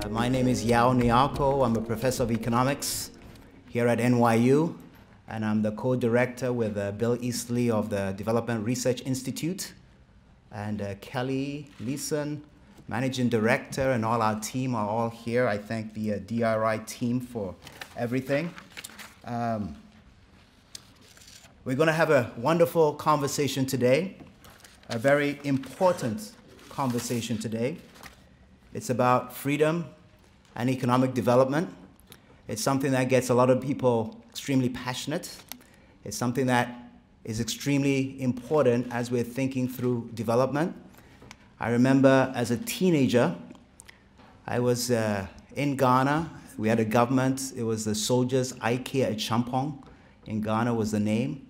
My name is Yao Nyako. I'm a professor of economics here at NYU, and I'm the co-director with Bill Eastley of the Development Research Institute, and Kelly Leeson, managing director, and all our team are all here. I thank the DRI team for everything. We're going to have a wonderful conversation today, a very important conversation today. It's about freedom and economic development. It's something that gets a lot of people extremely passionate. It's something that is extremely important as we're thinking through development. I remember as a teenager, I was in Ghana. We had a government. It was the soldiers, Ike Achampong in Ghana was the name.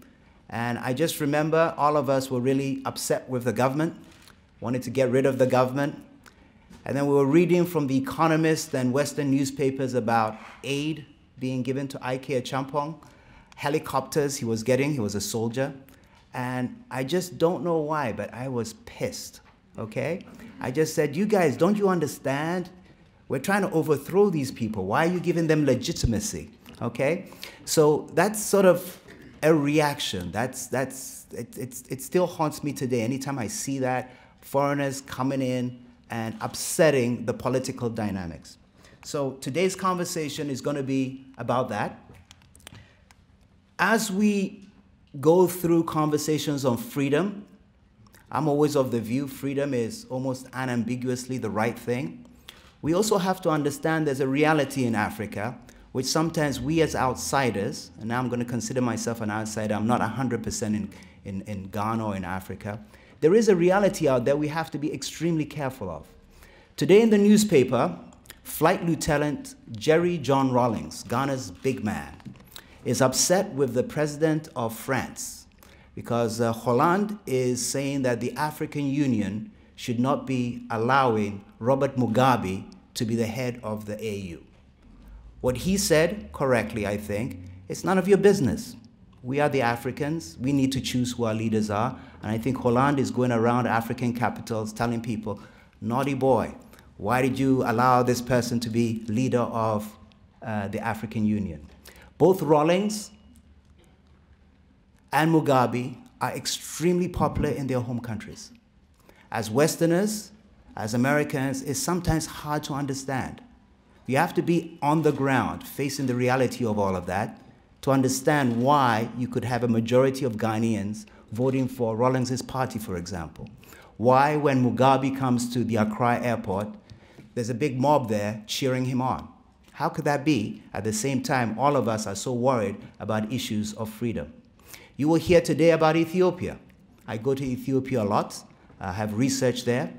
And I just remember all of us were really upset with the government, wanted to get rid of the government. And then we were reading from The Economist and Western newspapers about aid being given to Ike Achampong, helicopters he was getting, he was a soldier. And I just don't know why, but I was pissed, okay? I just said, you guys, don't you understand? We're trying to overthrow these people. Why are you giving them legitimacy, okay? So that's sort of a reaction. It still haunts me today. Anytime I see that, foreigners coming in and upsetting the political dynamics. So today's conversation is going to be about that. As we go through conversations on freedom, I'm always of the view freedom is almost unambiguously the right thing. We also have to understand there's a reality in Africa which sometimes we as outsiders, and now I'm going to consider myself an outsider, I'm not 100% in Ghana or in Africa, there is a reality out there we have to be extremely careful of. Today in the newspaper, Flight Lieutenant Jerry John Rawlings, Ghana's big man, is upset with the president of France because Hollande is saying that the African Union should not be allowing Robert Mugabe to be the head of the AU. What he said, correctly I think, it's none of your business. We are the Africans. We need to choose who our leaders are. And I think Hollande is going around African capitals telling people, naughty boy, why did you allow this person to be leader of the African Union? Both Rawlings and Mugabe are extremely popular in their home countries. As Westerners, as Americans, it's sometimes hard to understand. You have to be on the ground, facing the reality of all of that, to understand why you could have a majority of Ghanaians voting for Rawlings' party, for example. Why, when Mugabe comes to the Accra airport, there's a big mob there cheering him on. How could that be? At the same time, all of us are so worried about issues of freedom. You will hear today about Ethiopia. I go to Ethiopia a lot. I have research there.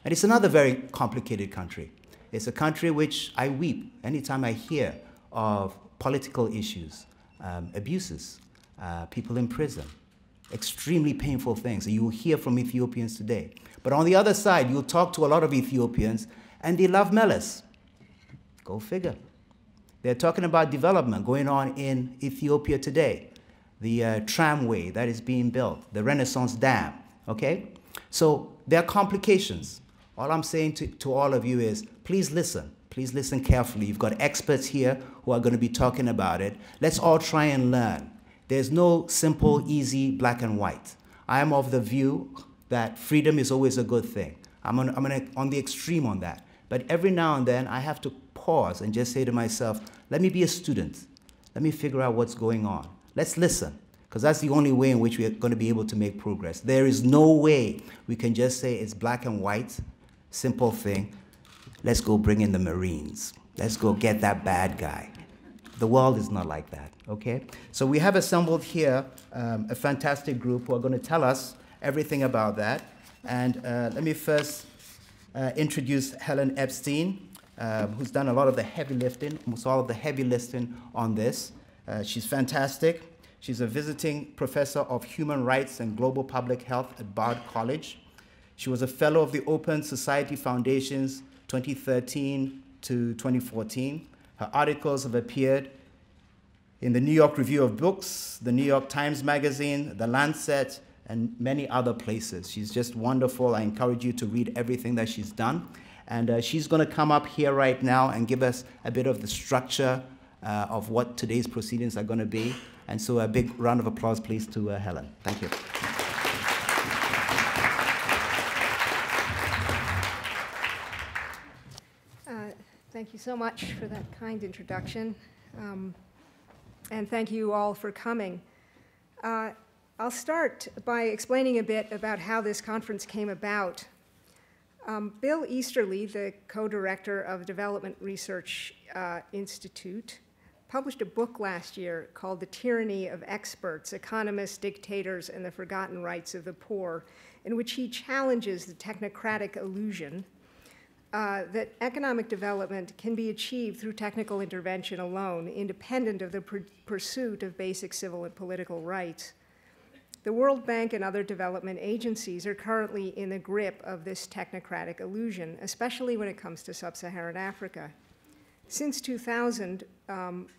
And it's another very complicated country. It's a country which I weep anytime I hear of political issues, abuses, people in prison, extremely painful things. And you will hear from Ethiopians today. But on the other side, you'll talk to a lot of Ethiopians, and they love Meles. Go figure. They're talking about development going on in Ethiopia today. The tramway that is being built, the Renaissance Dam, okay? So there are complications. All I'm saying to all of you is, please listen. Please listen carefully. You've got experts here who are going to be talking about it. Let's all try and learn. There's no simple, easy, black and white. I am of the view that freedom is always a good thing. I'm on the extreme on that. But every now and then, I have to pause and just say to myself, let me be a student. Let me figure out what's going on. Let's listen, because that's the only way in which we're going to be able to make progress. There is no way we can just say it's black and white, simple thing. Let's go bring in the Marines. Let's go get that bad guy. The world is not like that, okay? So we have assembled here a fantastic group who are going to tell us everything about that. And let me first introduce Helen Epstein, who's done a lot of the heavy lifting, almost all of the heavy lifting on this. She's fantastic. She's a visiting professor of human rights and global public health at Bard College. She was a fellow of the Open Society Foundation's 2013 to 2014. Her articles have appeared in the New York Review of Books, the New York Times Magazine, The Lancet, and many other places. She's just wonderful. I encourage you to read everything that she's done. And she's going to come up here right now and give us a bit of the structure of what today's proceedings are going to be. And so a big round of applause, please, to Helen. Thank you. Thank you so much for that kind introduction. And thank you all for coming. I'll start by explaining a bit about how this conference came about. Bill Easterly, the co-director of Development Research Institute, published a book last year called The Tyranny of Experts, Economists, Dictators, and the Forgotten Rights of the Poor, in which he challenges the technocratic illusion that economic development can be achieved through technical intervention alone, independent of the pursuit of basic civil and political rights. The World Bank and other development agencies are currently in the grip of this technocratic illusion, especially when it comes to sub-Saharan Africa. Since 2000,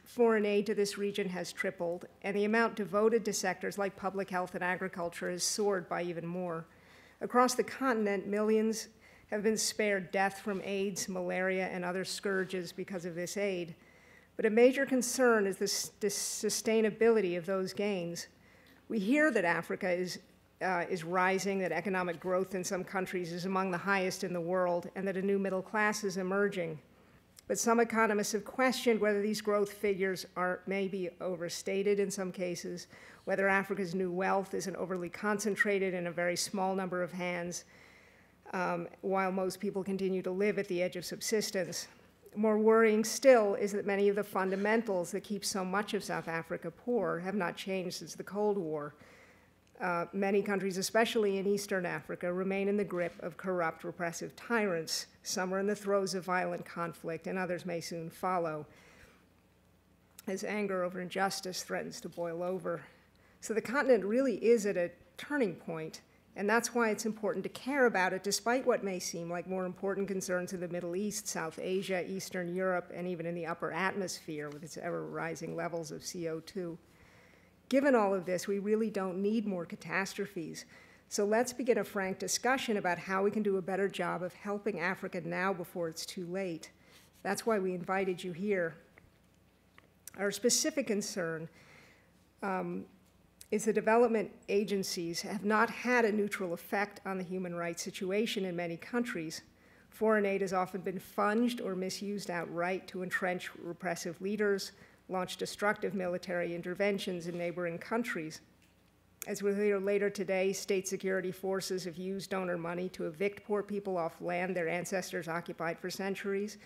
foreign aid to this region has tripled, and the amount devoted to sectors like public health and agriculture has soared by even more. Across the continent, millions have been spared death from AIDS, malaria, and other scourges because of this aid. But a major concern is the sustainability of those gains. We hear that Africa is rising, that economic growth in some countries is among the highest in the world, and that a new middle class is emerging. But some economists have questioned whether these growth figures are maybe overstated in some cases, whether Africa's new wealth isn't overly concentrated in a very small number of hands, while most people continue to live at the edge of subsistence. More worrying still is that many of the fundamentals that keep so much of South Africa poor have not changed since the Cold War. Many countries, especially in Eastern Africa, remain in the grip of corrupt, repressive tyrants. Some are in the throes of violent conflict, and others may soon follow, as anger over injustice threatens to boil over. So the continent really is at a turning point, and that's why it's important to care about it, despite what may seem like more important concerns in the Middle East, South Asia, Eastern Europe, and even in the upper atmosphere with its ever-rising levels of CO2. Given all of this, we really don't need more catastrophes. So let's begin a frank discussion about how we can do a better job of helping Africa now before it's too late. That's why we invited you here. Our specific concern is the development agencies have not had a neutral effect on the human rights situation in many countries. Foreign aid has often been funged or misused outright to entrench repressive leaders, launch destructive military interventions in neighboring countries. As we'll hear later today, state security forces have used donor money to evict poor people off land their ancestors occupied for centuries.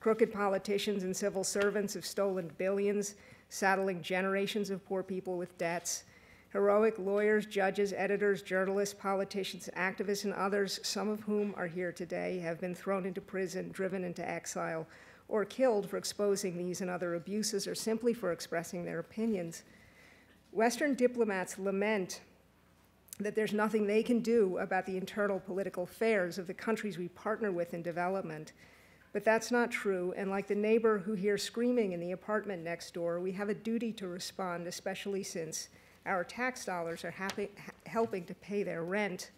Crooked politicians and civil servants have stolen billions, saddling generations of poor people with debts. Heroic lawyers, judges, editors, journalists, politicians, activists, and others, some of whom are here today, have been thrown into prison, driven into exile, or killed for exposing these and other abuses or simply for expressing their opinions. Western diplomats lament that there's nothing they can do about the internal political affairs of the countries we partner with in development. But that's not true, and like the neighbor who hears screaming in the apartment next door, we have a duty to respond, especially since our tax dollars are helping to pay their rent.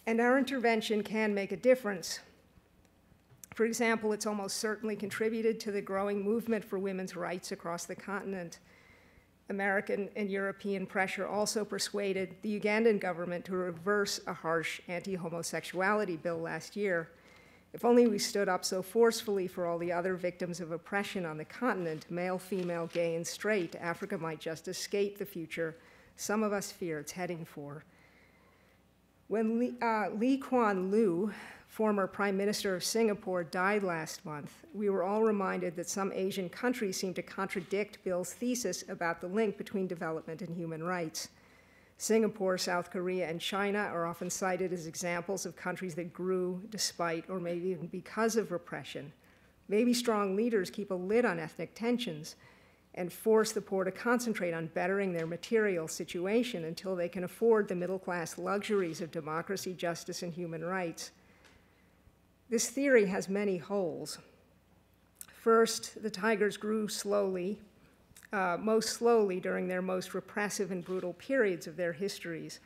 And our intervention can make a difference. For example, it's almost certainly contributed to the growing movement for women's rights across the continent. American and European pressure also persuaded the Ugandan government to reverse a harsh anti-homosexuality bill last year. If only we stood up so forcefully for all the other victims of oppression on the continent, male, female, gay, and straight, Africa might just escape the future some of us fear it's heading for. When Lee Kuan Yew, former Prime Minister of Singapore, died last month, we were all reminded that some Asian countries seem to contradict Bill's thesis about the link between development and human rights. Singapore, South Korea, and China are often cited as examples of countries that grew despite or maybe even because of repression. Maybe strong leaders keep a lid on ethnic tensions and force the poor to concentrate on bettering their material situation until they can afford the middle-class luxuries of democracy, justice, and human rights. This theory has many holes. First, the tigers grew slowly, most slowly during their most repressive and brutal periods of their histories.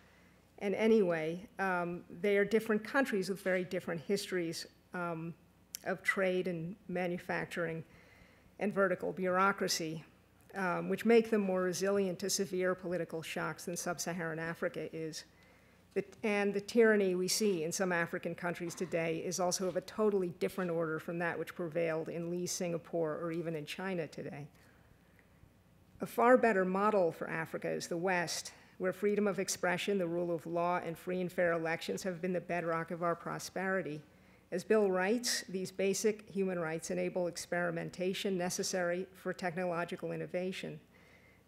And anyway, they are different countries with very different histories of trade and manufacturing and vertical bureaucracy, which make them more resilient to severe political shocks than sub-Saharan Africa is. And the tyranny we see in some African countries today is also of a totally different order from that which prevailed in Lee's Singapore or even in China today. A far better model for Africa is the West, where freedom of expression, the rule of law, and free and fair elections have been the bedrock of our prosperity. As Bill writes, these basic human rights enable experimentation necessary for technological innovation.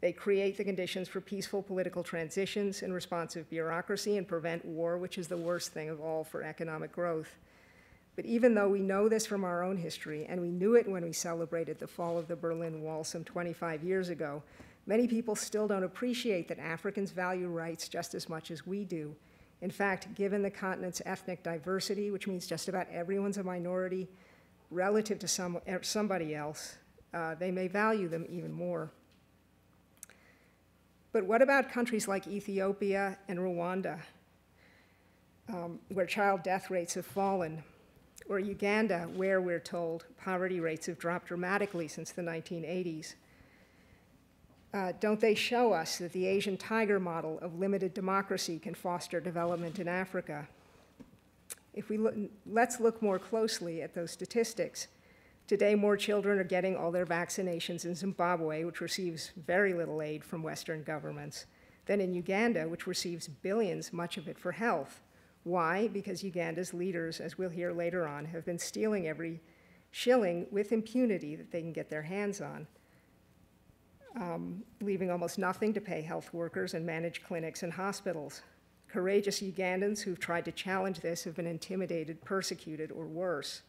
They create the conditions for peaceful political transitions and responsive bureaucracy and prevent war, which is the worst thing of all for economic growth. But even though we know this from our own history, and we knew it when we celebrated the fall of the Berlin Wall some 25 years ago, many people still don't appreciate that Africans value rights just as much as we do. In fact, given the continent's ethnic diversity, which means just about everyone's a minority relative to somebody else, they may value them even more. But what about countries like Ethiopia and Rwanda, where child death rates have fallen, or Uganda, where we're told poverty rates have dropped dramatically since the 1980s? Don't they show us that the Asian tiger model of limited democracy can foster development in Africa? Let's look more closely at those statistics. Today, more children are getting all their vaccinations in Zimbabwe, which receives very little aid from Western governments, than in Uganda, which receives billions, much of it for health. Why? Because Uganda's leaders, as we'll hear later on, have been stealing every shilling with impunity that they can get their hands on, leaving almost nothing to pay health workers and manage clinics and hospitals. Courageous Ugandans who've tried to challenge this have been intimidated, persecuted, or worse.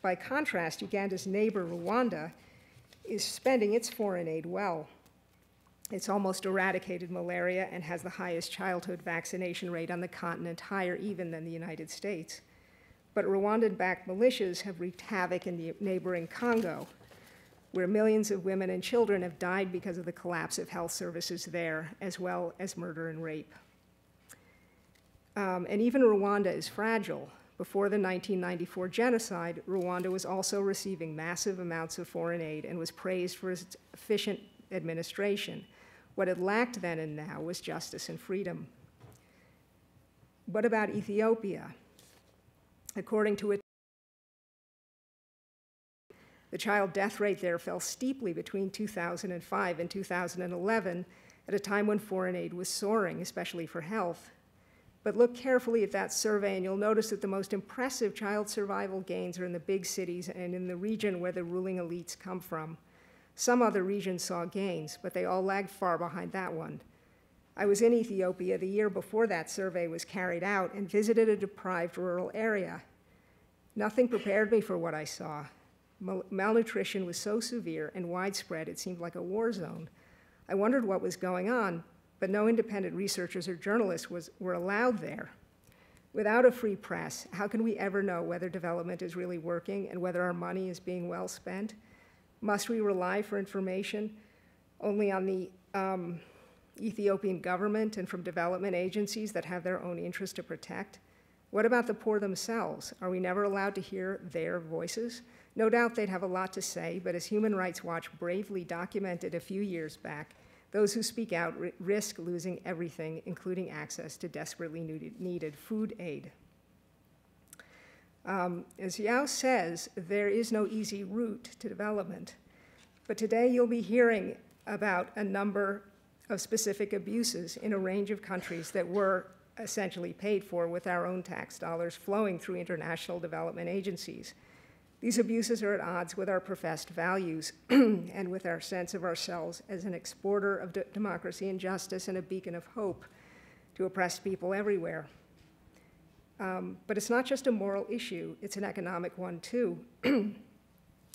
By contrast, Uganda's neighbor, Rwanda, is spending its foreign aid well. It's almost eradicated malaria and has the highest childhood vaccination rate on the continent, higher even than the United States. But Rwandan-backed militias have wreaked havoc in the neighboring Congo, where millions of women and children have died because of the collapse of health services there, as well as murder and rape. And even Rwanda is fragile. Before the 1994 genocide, Rwanda was also receiving massive amounts of foreign aid and was praised for its efficient administration. What it lacked then and now was justice and freedom. What about Ethiopia? According to it, the child death rate there fell steeply between 2005 and 2011, at a time when foreign aid was soaring, especially for health. But look carefully at that survey and you'll notice that the most impressive child survival gains are in the big cities and in the region where the ruling elites come from. Some other regions saw gains, but they all lagged far behind that one. I was in Ethiopia the year before that survey was carried out and visited a deprived rural area. Nothing prepared me for what I saw. Malnutrition was so severe and widespread it seemed like a war zone. I wondered what was going on, but no independent researchers or journalists were allowed there. Without a free press, how can we ever know whether development is really working and whether our money is being well spent? Must we rely for information only on the Ethiopian government and from development agencies that have their own interest to protect? What about the poor themselves? Are we never allowed to hear their voices? No doubt they'd have a lot to say, but as Human Rights Watch bravely documented a few years back, those who speak out risk losing everything, including access to desperately needed food aid. As Yao says, there is no easy route to development. But today you'll be hearing about a number of specific abuses in a range of countries that were essentially paid for with our own tax dollars flowing through international development agencies. These abuses are at odds with our professed values and with our sense of ourselves as an exporter of democracy and justice and a beacon of hope to oppressed people everywhere. But it's not just a moral issue, it's an economic one too.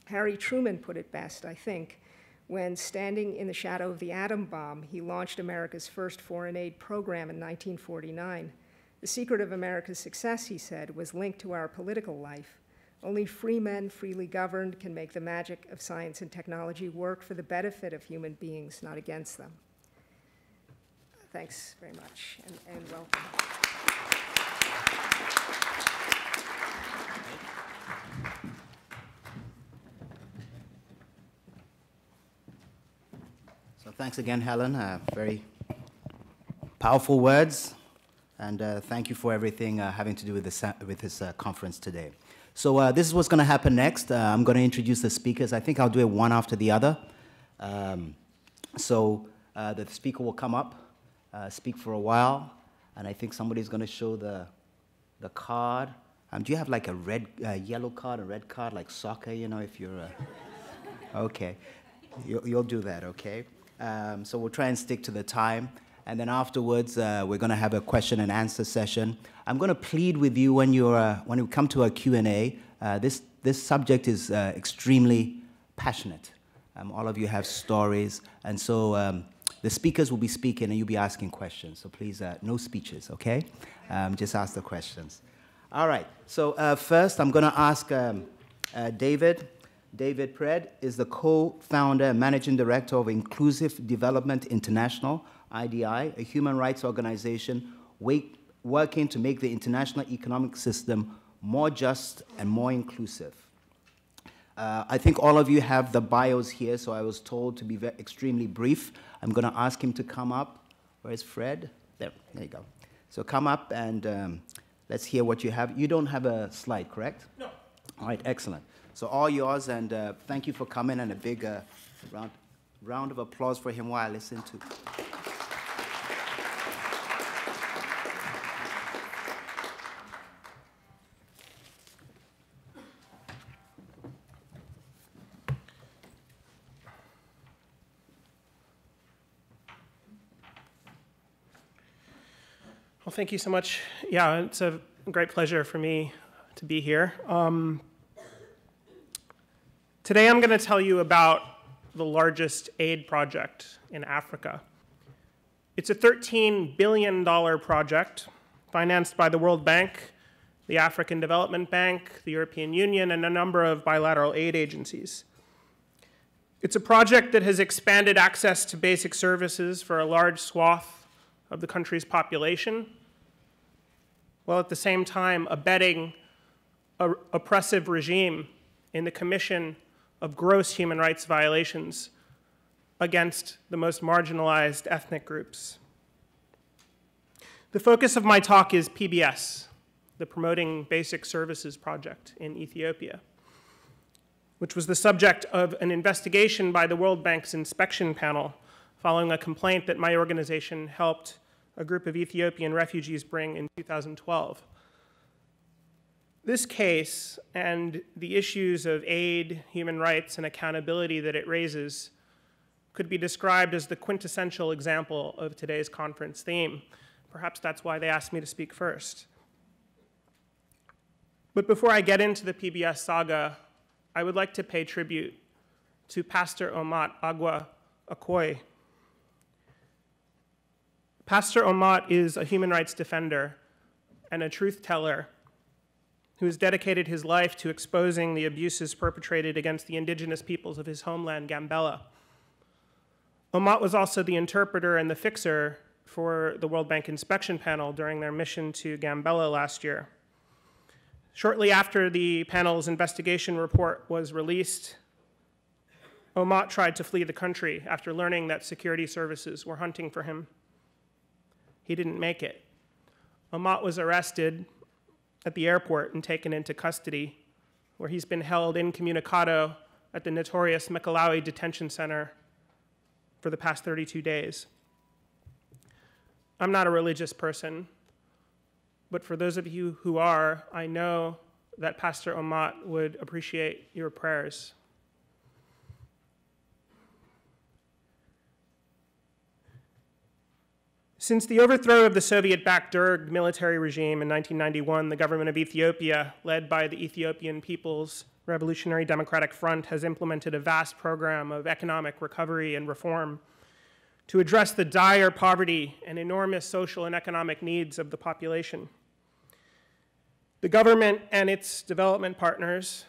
Harry Truman put it best, I think, when standing in the shadow of the atom bomb, he launched America's first foreign aid program in 1949. The secret of America's success, he said, was linked to our political life. Only free men, freely governed, can make the magic of science and technology work for the benefit of human beings, not against them. Thanks very much, and welcome. Thanks again, Helen. Very powerful words, and thank you for everything having to do with this conference today. So this is what's going to happen next. I'm going to introduce the speakers. I think I'll do it one after the other. The speaker will come up, speak for a while, and I think somebody's going to show the card. Do you have like a red, yellow card, a red card, like soccer, you know, if you're okay. You'll do that, okay? So we'll try and stick to the time. And then afterwards, we're going to have a question and answer session. I'm going to plead with you when you come to a Q&A. This subject is extremely passionate. All of you have stories. And so the speakers will be speaking and you'll be asking questions. So please, no speeches, okay? Just ask the questions. All right. So first, I'm going to ask David. David Pred is the co-founder and managing director of Inclusive Development International, IDI, a human rights organization working to make the international economic system more just and more inclusive. I think all of you have the bios here, so I was told to be extremely brief. I'm going to ask him to come up. Where's Fred? There you go. So come up and let's hear what you have. You don't have a slide, correct? No. All right, excellent. So all yours, and thank you for coming, and a big round of applause for him while I listen to. Well, thank you so much. Yeah, it's a great pleasure for me to be here. Today I'm going to tell you about the largest aid project in Africa. It's a $13 billion project financed by the World Bank, the African Development Bank, the European Union, and a number of bilateral aid agencies. It's a project that has expanded access to basic services for a large swath of the country's population, while at the same time abetting an oppressive regime in the commission of gross human rights violations against the most marginalized ethnic groups. The focus of my talk is PBS, the Promoting Basic Services Project in Ethiopia, which was the subject of an investigation by the World Bank's inspection panel following a complaint that my organization helped a group of Ethiopian refugees bring in 2012. This case and the issues of aid, human rights, and accountability that it raises could be described as the quintessential example of today's conference theme. Perhaps that's why they asked me to speak first. But before I get into the PBS saga, I would like to pay tribute to Pastor Omat Agwa Akoy. Pastor Omat is a human rights defender and a truth teller who has dedicated his life to exposing the abuses perpetrated against the indigenous peoples of his homeland, Gambella. Omat was also the interpreter and the fixer for the World Bank inspection panel during their mission to Gambella last year. Shortly after the panel's investigation report was released, Omat tried to flee the country after learning that security services were hunting for him. He didn't make it. Omat was arrested at the airport and taken into custody, where he's been held incommunicado at the notorious Mekalawi Detention Center for the past 32 days. I'm not a religious person, but for those of you who are, I know that Pastor Omat would appreciate your prayers. Since the overthrow of the Soviet-backed Derg military regime in 1991, the government of Ethiopia, led by the Ethiopian People's Revolutionary Democratic Front, has implemented a vast program of economic recovery and reform to address the dire poverty and enormous social and economic needs of the population. The government and its development partners,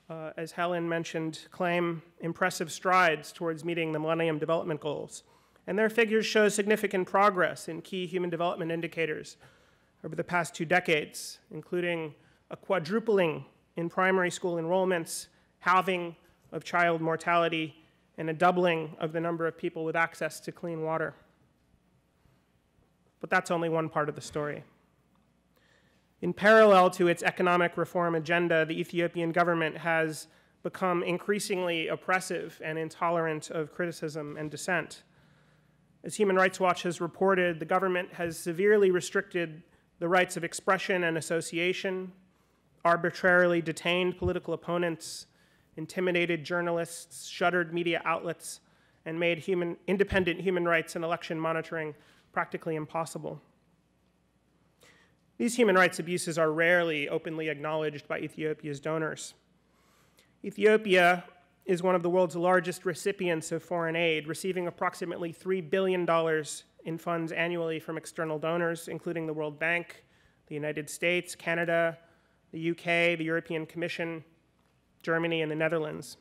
as Helen mentioned, claim impressive strides towards meeting the Millennium Development Goals. And their figures show significant progress in key human development indicators over the past 2 decades, including a quadrupling in primary school enrollments, halving of child mortality, and a doubling of the number of people with access to clean water. But that's only one part of the story. In parallel to its economic reform agenda, the Ethiopian government has become increasingly oppressive and intolerant of criticism and dissent. As Human Rights Watch has reported, the government has severely restricted the rights of expression and association, arbitrarily detained political opponents, intimidated journalists, shuttered media outlets, and made independent human rights and election monitoring practically impossible. These human rights abuses are rarely openly acknowledged by Ethiopia's donors. Ethiopia is one of the world's largest recipients of foreign aid, receiving approximately $3 billion in funds annually from external donors, including the World Bank, the United States, Canada, the UK, the European Commission, Germany, and the Netherlands.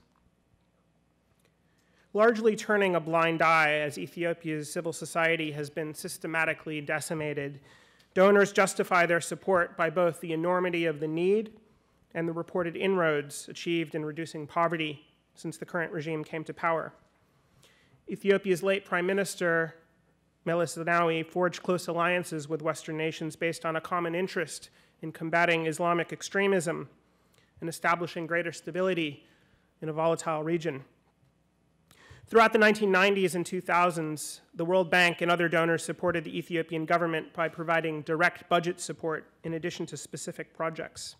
Largely turning a blind eye as Ethiopia's civil society has been systematically decimated, donors justify their support by both the enormity of the need and the reported inroads achieved in reducing poverty since the current regime came to power. Ethiopia's late Prime Minister, Meles Zenawi, forged close alliances with Western nations based on a common interest in combating Islamic extremism and establishing greater stability in a volatile region. Throughout the 1990s and 2000s, the World Bank and other donors supported the Ethiopian government by providing direct budget support in addition to specific projects.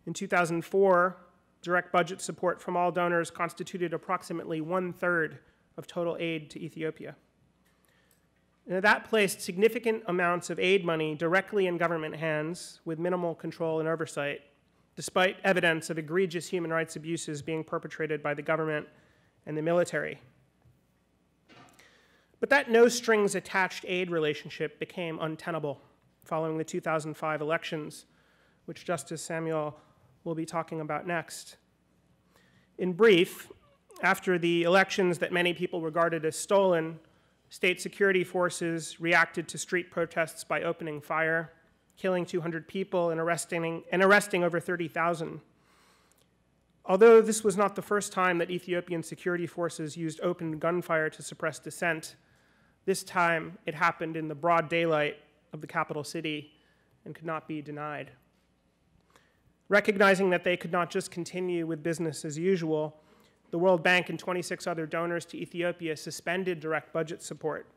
In 2004, direct budget support from all donors constituted approximately 1/3 of total aid to Ethiopia. And that placed significant amounts of aid money directly in government hands with minimal control and oversight, despite evidence of egregious human rights abuses being perpetrated by the government and the military. But that no-strings-attached aid relationship became untenable following the 2005 elections, which Justice Samuel will be talking about next. In brief, after the elections that many people regarded as stolen, state security forces reacted to street protests by opening fire, killing 200 people and arresting over 30,000. Although this was not the first time that Ethiopian security forces used open gunfire to suppress dissent, this time it happened in the broad daylight of the capital city and could not be denied. Recognizing that they could not just continue with business as usual, the World Bank and 26 other donors to Ethiopia suspended direct budget support.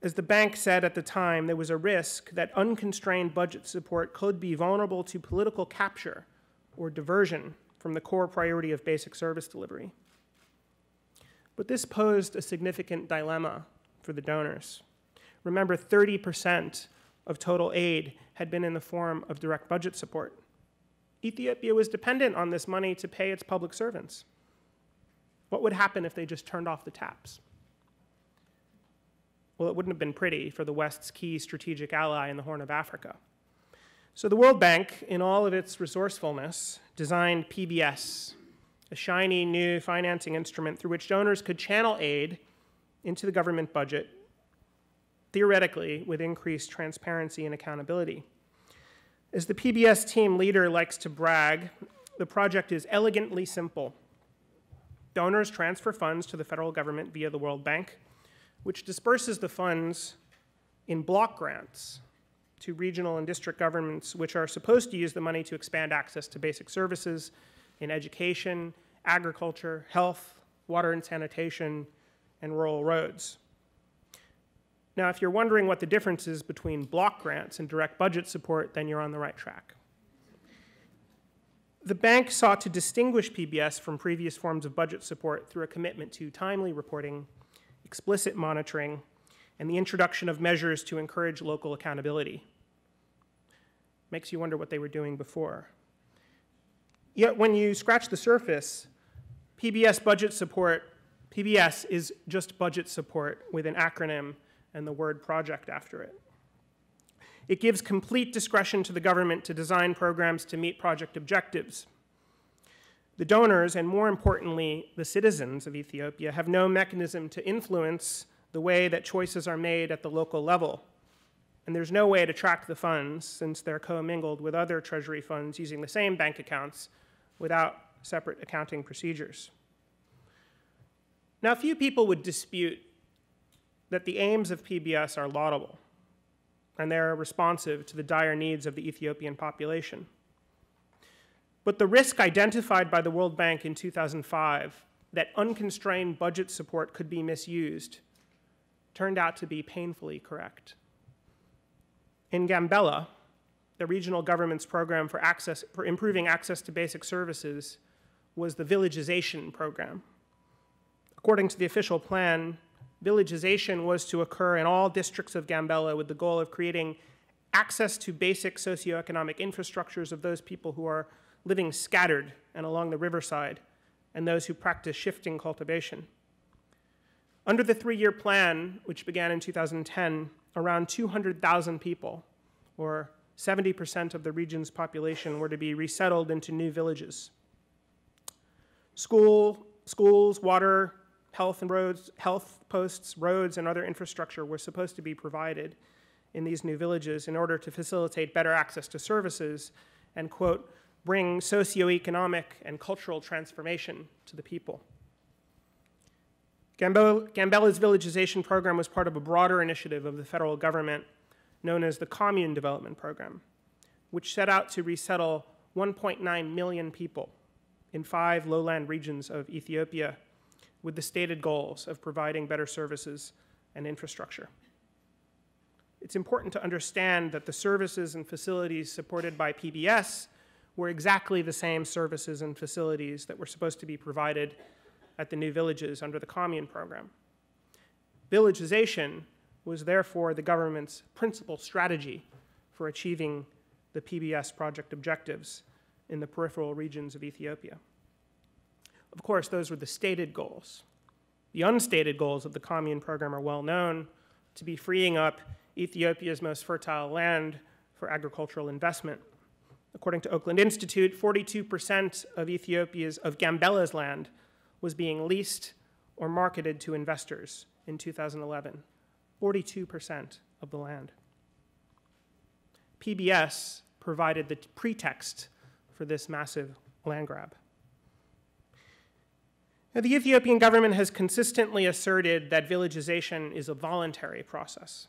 As the bank said at the time, there was a risk that unconstrained budget support could be vulnerable to political capture or diversion from the core priority of basic service delivery. But this posed a significant dilemma for the donors. Remember, 30% of total aid had been in the form of direct budget support. Ethiopia was dependent on this money to pay its public servants. What would happen if they just turned off the taps? Well, it wouldn't have been pretty for the West's key strategic ally in the Horn of Africa. So the World Bank, in all of its resourcefulness, designed PBS, a shiny new financing instrument through which donors could channel aid into the government budget, theoretically with increased transparency and accountability. As the PBS team leader likes to brag, the project is elegantly simple. Donors transfer funds to the federal government via the World Bank, which disperses the funds in block grants to regional and district governments, which are supposed to use the money to expand access to basic services in education, agriculture, health, water and sanitation, and rural roads. Now, if you're wondering what the difference is between block grants and direct budget support, then you're on the right track. The bank sought to distinguish PBS from previous forms of budget support through a commitment to timely reporting, explicit monitoring, and the introduction of measures to encourage local accountability. Makes you wonder what they were doing before. Yet when you scratch the surface, PBS is just budget support with an acronym and the word project after it. It gives complete discretion to the government to design programs to meet project objectives. The donors, and more importantly, the citizens of Ethiopia, have no mechanism to influence the way that choices are made at the local level. And there's no way to track the funds since they're commingled with other treasury funds using the same bank accounts without separate accounting procedures. Now, few people would dispute that the aims of PBS are laudable, and they are responsive to the dire needs of the Ethiopian population. But the risk identified by the World Bank in 2005 that unconstrained budget support could be misused turned out to be painfully correct. In Gambella, the regional government's program for improving access to basic services was the villagization program. According to the official plan, villagization was to occur in all districts of Gambella with the goal of creating access to basic socioeconomic infrastructures of those people who are living scattered and along the riverside, and those who practice shifting cultivation. Under the 3-year plan, which began in 2010, around 200,000 people, or 70% of the region's population, were to be resettled into new villages. Schools, water, health posts, roads, and other infrastructure were supposed to be provided in these new villages in order to facilitate better access to services and, quote, bring socioeconomic and cultural transformation to the people. Gambella's villagization program was part of a broader initiative of the federal government known as the Commune Development Program, which set out to resettle 1.9 million people in 5 lowland regions of Ethiopia with the stated goals of providing better services and infrastructure. It's important to understand that the services and facilities supported by PBS were exactly the same services and facilities that were supposed to be provided at the new villages under the Commune program. Villagization was therefore the government's principal strategy for achieving the PBS project objectives in the peripheral regions of Ethiopia. Of course, those were the stated goals. The unstated goals of the Commune program are well known: to be freeing up Ethiopia's most fertile land for agricultural investment. According to Oakland Institute, 42% of Gambella's land was being leased or marketed to investors in 2011. 42% of the land. PBS provided the pretext for this massive land grab. Now, the Ethiopian government has consistently asserted that villagization is a voluntary process.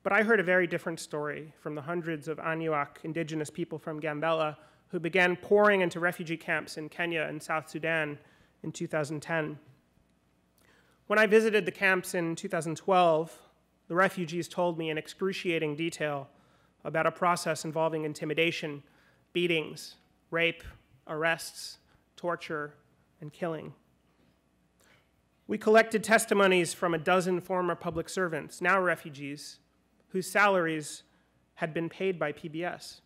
But I heard a very different story from the hundreds of Anuak indigenous people from Gambella who began pouring into refugee camps in Kenya and South Sudan in 2010. When I visited the camps in 2012, the refugees told me in excruciating detail about a process involving intimidation, beatings, rape, arrests, torture, and killing. We collected testimonies from a dozen former public servants, now refugees, whose salaries had been paid by PBS.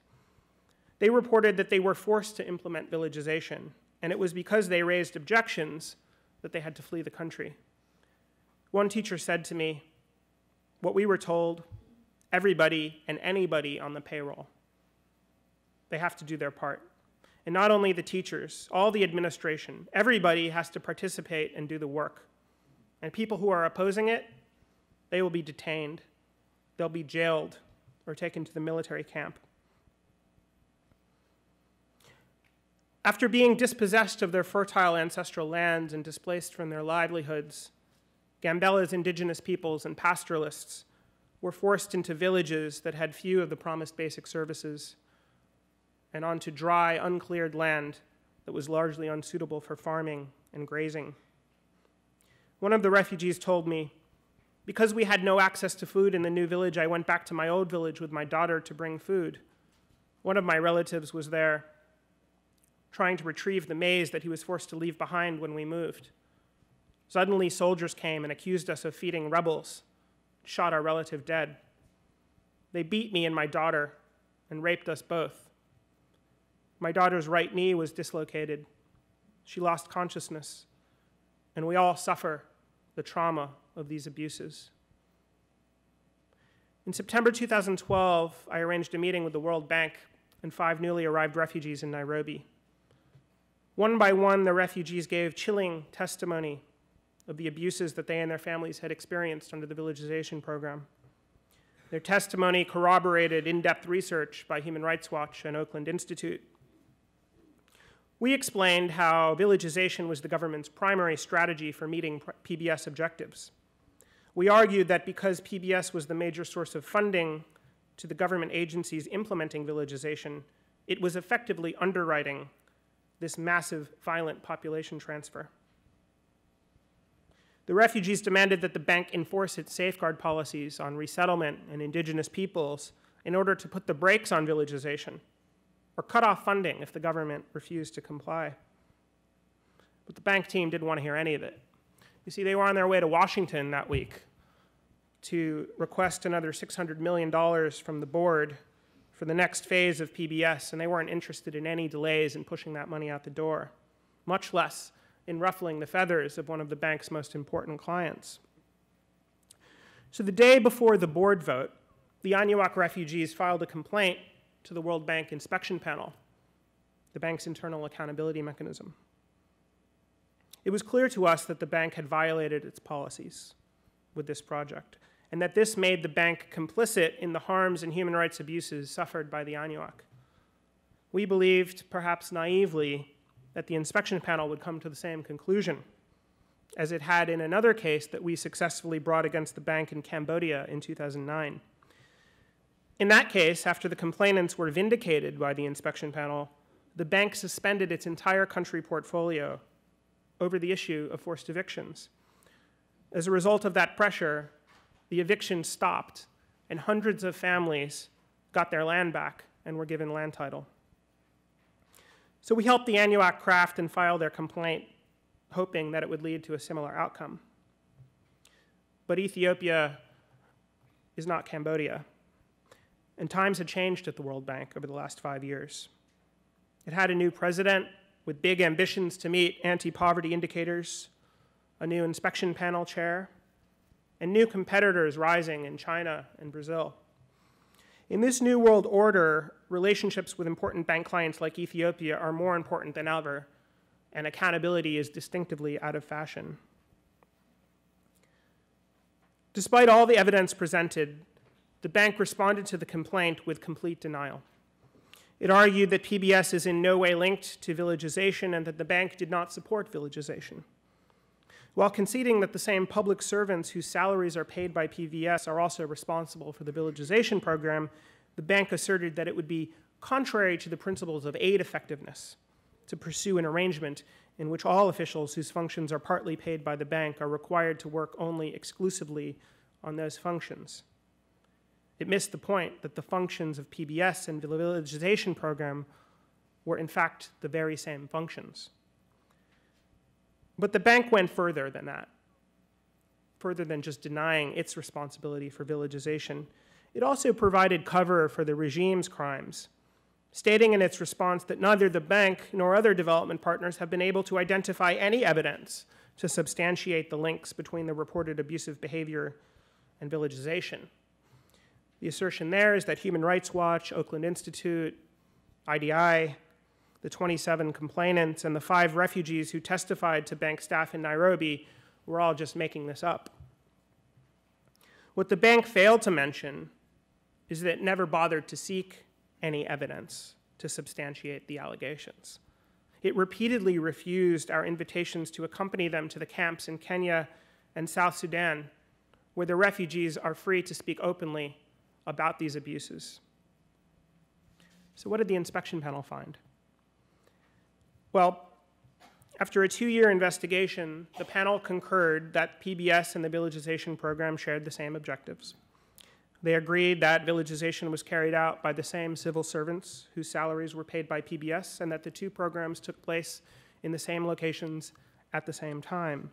They reported that they were forced to implement villagization, and it was because they raised objections that they had to flee the country. One teacher said to me, "What we were told, everybody and anybody on the payroll, they have to do their part. And not only the teachers, all the administration, everybody has to participate and do the work. And people who are opposing it, they will be detained. They'll be jailed or taken to the military camp." After being dispossessed of their fertile ancestral lands and displaced from their livelihoods, Gambella's indigenous peoples and pastoralists were forced into villages that had few of the promised basic services and onto dry, uncleared land that was largely unsuitable for farming and grazing. One of the refugees told me, "Because we had no access to food in the new village, I went back to my old village with my daughter to bring food. One of my relatives was there, trying to retrieve the maize that he was forced to leave behind when we moved. Suddenly, soldiers came and accused us of feeding rebels, shot our relative dead. They beat me and my daughter and raped us both. My daughter's right knee was dislocated. She lost consciousness, and we all suffer the trauma of these abuses." In September 2012, I arranged a meeting with the World Bank and 5 newly arrived refugees in Nairobi. One by one, the refugees gave chilling testimony of the abuses that they and their families had experienced under the villagization program. Their testimony corroborated in-depth research by Human Rights Watch and Oakland Institute. We explained how villagization was the government's primary strategy for meeting PBS objectives. We argued that because PBS was the major source of funding to the government agencies implementing villagization, it was effectively underwriting this massive violent population transfer. The refugees demanded that the bank enforce its safeguard policies on resettlement and indigenous peoples in order to put the brakes on villagization, or cut off funding if the government refused to comply. But the bank team didn't want to hear any of it. You see, they were on their way to Washington that week to request another $600 million from the board for the next phase of PBS, and they weren't interested in any delays in pushing that money out the door, much less in ruffling the feathers of one of the bank's most important clients. So the day before the board vote, the Aniwak refugees filed a complaint to the World Bank Inspection Panel, the bank's internal accountability mechanism. It was clear to us that the bank had violated its policies with this project, and that this made the bank complicit in the harms and human rights abuses suffered by the Aniwak. We believed, perhaps naively, that the inspection panel would come to the same conclusion, as it had in another case that we successfully brought against the bank in Cambodia in 2009. In that case, after the complainants were vindicated by the inspection panel, the bank suspended its entire country portfolio over the issue of forced evictions. As a result of that pressure, the evictions stopped, and hundreds of families got their land back and were given land title. So we helped the Aniwak craft and file their complaint, hoping that it would lead to a similar outcome. But Ethiopia is not Cambodia, and times had changed at the World Bank over the last 5 years. It had a new president with big ambitions to meet anti-poverty indicators, a new inspection panel chair, and new competitors rising in China and Brazil. In this new world order, relationships with important bank clients like Ethiopia are more important than ever, and accountability is distinctively out of fashion. Despite all the evidence presented, the bank responded to the complaint with complete denial. It argued that PBS is in no way linked to villagization and that the bank did not support villagization. While conceding that the same public servants whose salaries are paid by PBS are also responsible for the villagization program, the bank asserted that it would be contrary to the principles of aid effectiveness to pursue an arrangement in which all officials whose functions are partly paid by the bank are required to work only exclusively on those functions. It missed the point that the functions of PBS and the villagization program were in fact the very same functions. But the bank went further than that, further than just denying its responsibility for villagization. It also provided cover for the regime's crimes, stating in its response that neither the bank nor other development partners have been able to identify any evidence to substantiate the links between the reported abusive behavior and villagization. The assertion there is that Human Rights Watch, Oakland Institute, IDI, the 27 complainants, and the 5 refugees who testified to bank staff in Nairobi were all just making this up. What the bank failed to mention is that it never bothered to seek any evidence to substantiate the allegations. It repeatedly refused our invitations to accompany them to the camps in Kenya and South Sudan, where the refugees are free to speak openly about these abuses. So what did the inspection panel find? Well, after a 2-year investigation, the panel concurred that PBS and the villagization program shared the same objectives. They agreed that villagization was carried out by the same civil servants whose salaries were paid by PBS, and that the 2 programs took place in the same locations at the same time.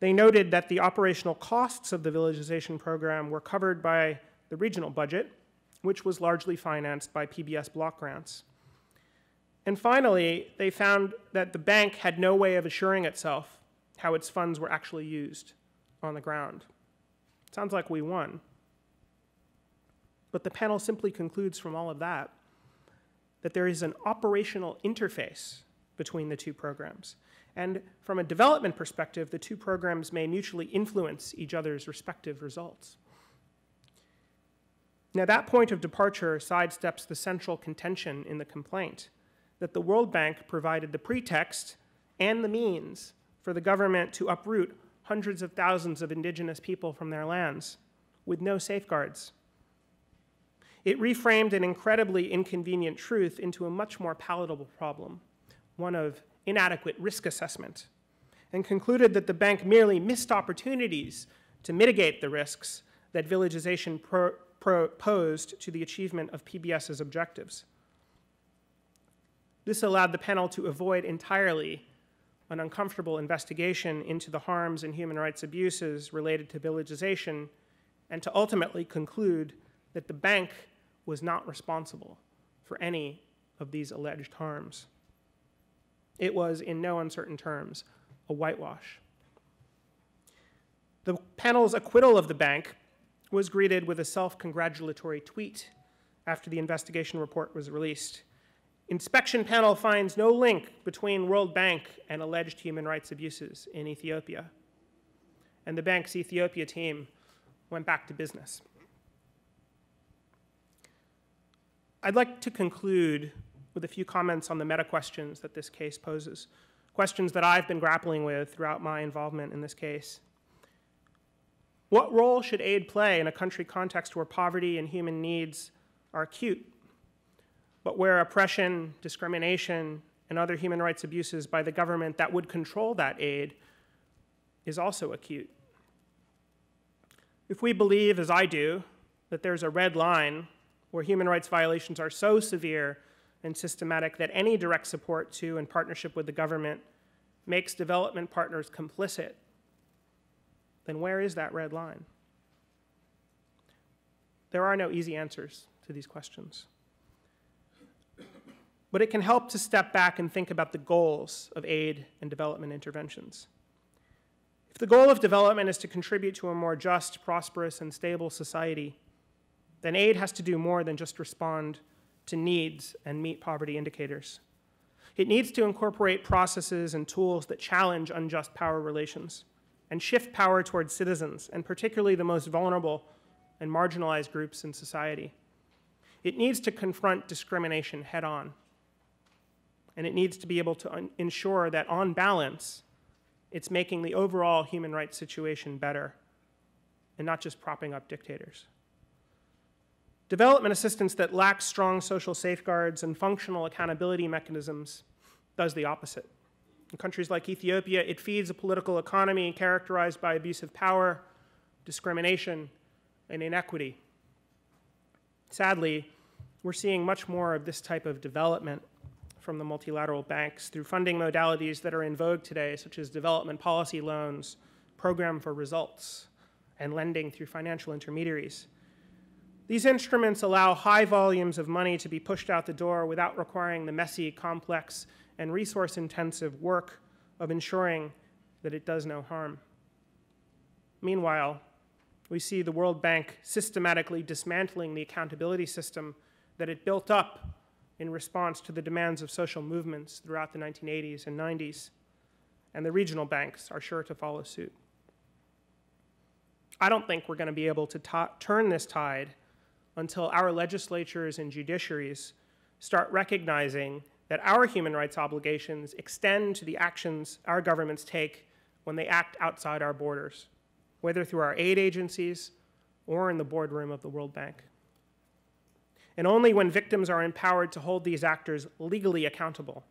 They noted that the operational costs of the villagization program were covered by the regional budget, which was largely financed by PBS block grants. And finally, they found that the bank had no way of assuring itself how its funds were actually used on the ground. Sounds like we won. But the panel simply concludes from all of that that there is an operational interface between the 2 programs. And from a development perspective, the 2 programs may mutually influence each other's respective results. Now, that point of departure sidesteps the central contention in the complaint, that the World Bank provided the pretext and the means for the government to uproot hundreds of thousands of indigenous people from their lands with no safeguards. It reframed an incredibly inconvenient truth into a much more palatable problem, one of inadequate risk assessment, and concluded that the bank merely missed opportunities to mitigate the risks that villagization posed to the achievement of PBS's objectives. This allowed the panel to avoid entirely an uncomfortable investigation into the harms and human rights abuses related to villagization, and to ultimately conclude that the bank was not responsible for any of these alleged harms. It was, in no uncertain terms, a whitewash. The panel's acquittal of the bank was greeted with a self-congratulatory tweet after the investigation report was released. Inspection panel finds no link between World Bank and alleged human rights abuses in Ethiopia. And the bank's Ethiopia team went back to business. I'd like to conclude with a few comments on the meta questions that this case poses, questions that I've been grappling with throughout my involvement in this case. What role should aid play in a country context where poverty and human needs are acute, but where oppression, discrimination, and other human rights abuses by the government that would control that aid is also acute? If we believe, as I do, that there's a red line where human rights violations are so severe and systematic that any direct support to and partnership with the government makes development partners complicit, then where is that red line? There are no easy answers to these questions. But it can help to step back and think about the goals of aid and development interventions. If the goal of development is to contribute to a more just, prosperous, and stable society, then aid has to do more than just respond to needs and meet poverty indicators. It needs to incorporate processes and tools that challenge unjust power relations and shift power towards citizens, and particularly the most vulnerable and marginalized groups in society. It needs to confront discrimination head-on, and it needs to be able to ensure that, on balance, it's making the overall human rights situation better and not just propping up dictators. Development assistance that lacks strong social safeguards and functional accountability mechanisms does the opposite. In countries like Ethiopia, it feeds a political economy characterized by abusive power, discrimination, and inequity. Sadly, we're seeing much more of this type of development from the multilateral banks through funding modalities that are in vogue today, such as development policy loans, program for results, and lending through financial intermediaries. These instruments allow high volumes of money to be pushed out the door without requiring the messy, complex, and resource-intensive work of ensuring that it does no harm. Meanwhile, we see the World Bank systematically dismantling the accountability system that it built up in response to the demands of social movements throughout the 1980s and 90s, and the regional banks are sure to follow suit. I don't think we're going to be able to turn this tide until our legislatures and judiciaries start recognizing that our human rights obligations extend to the actions our governments take when they act outside our borders, whether through our aid agencies or in the boardroom of the World Bank. And only when victims are empowered to hold these actors legally accountable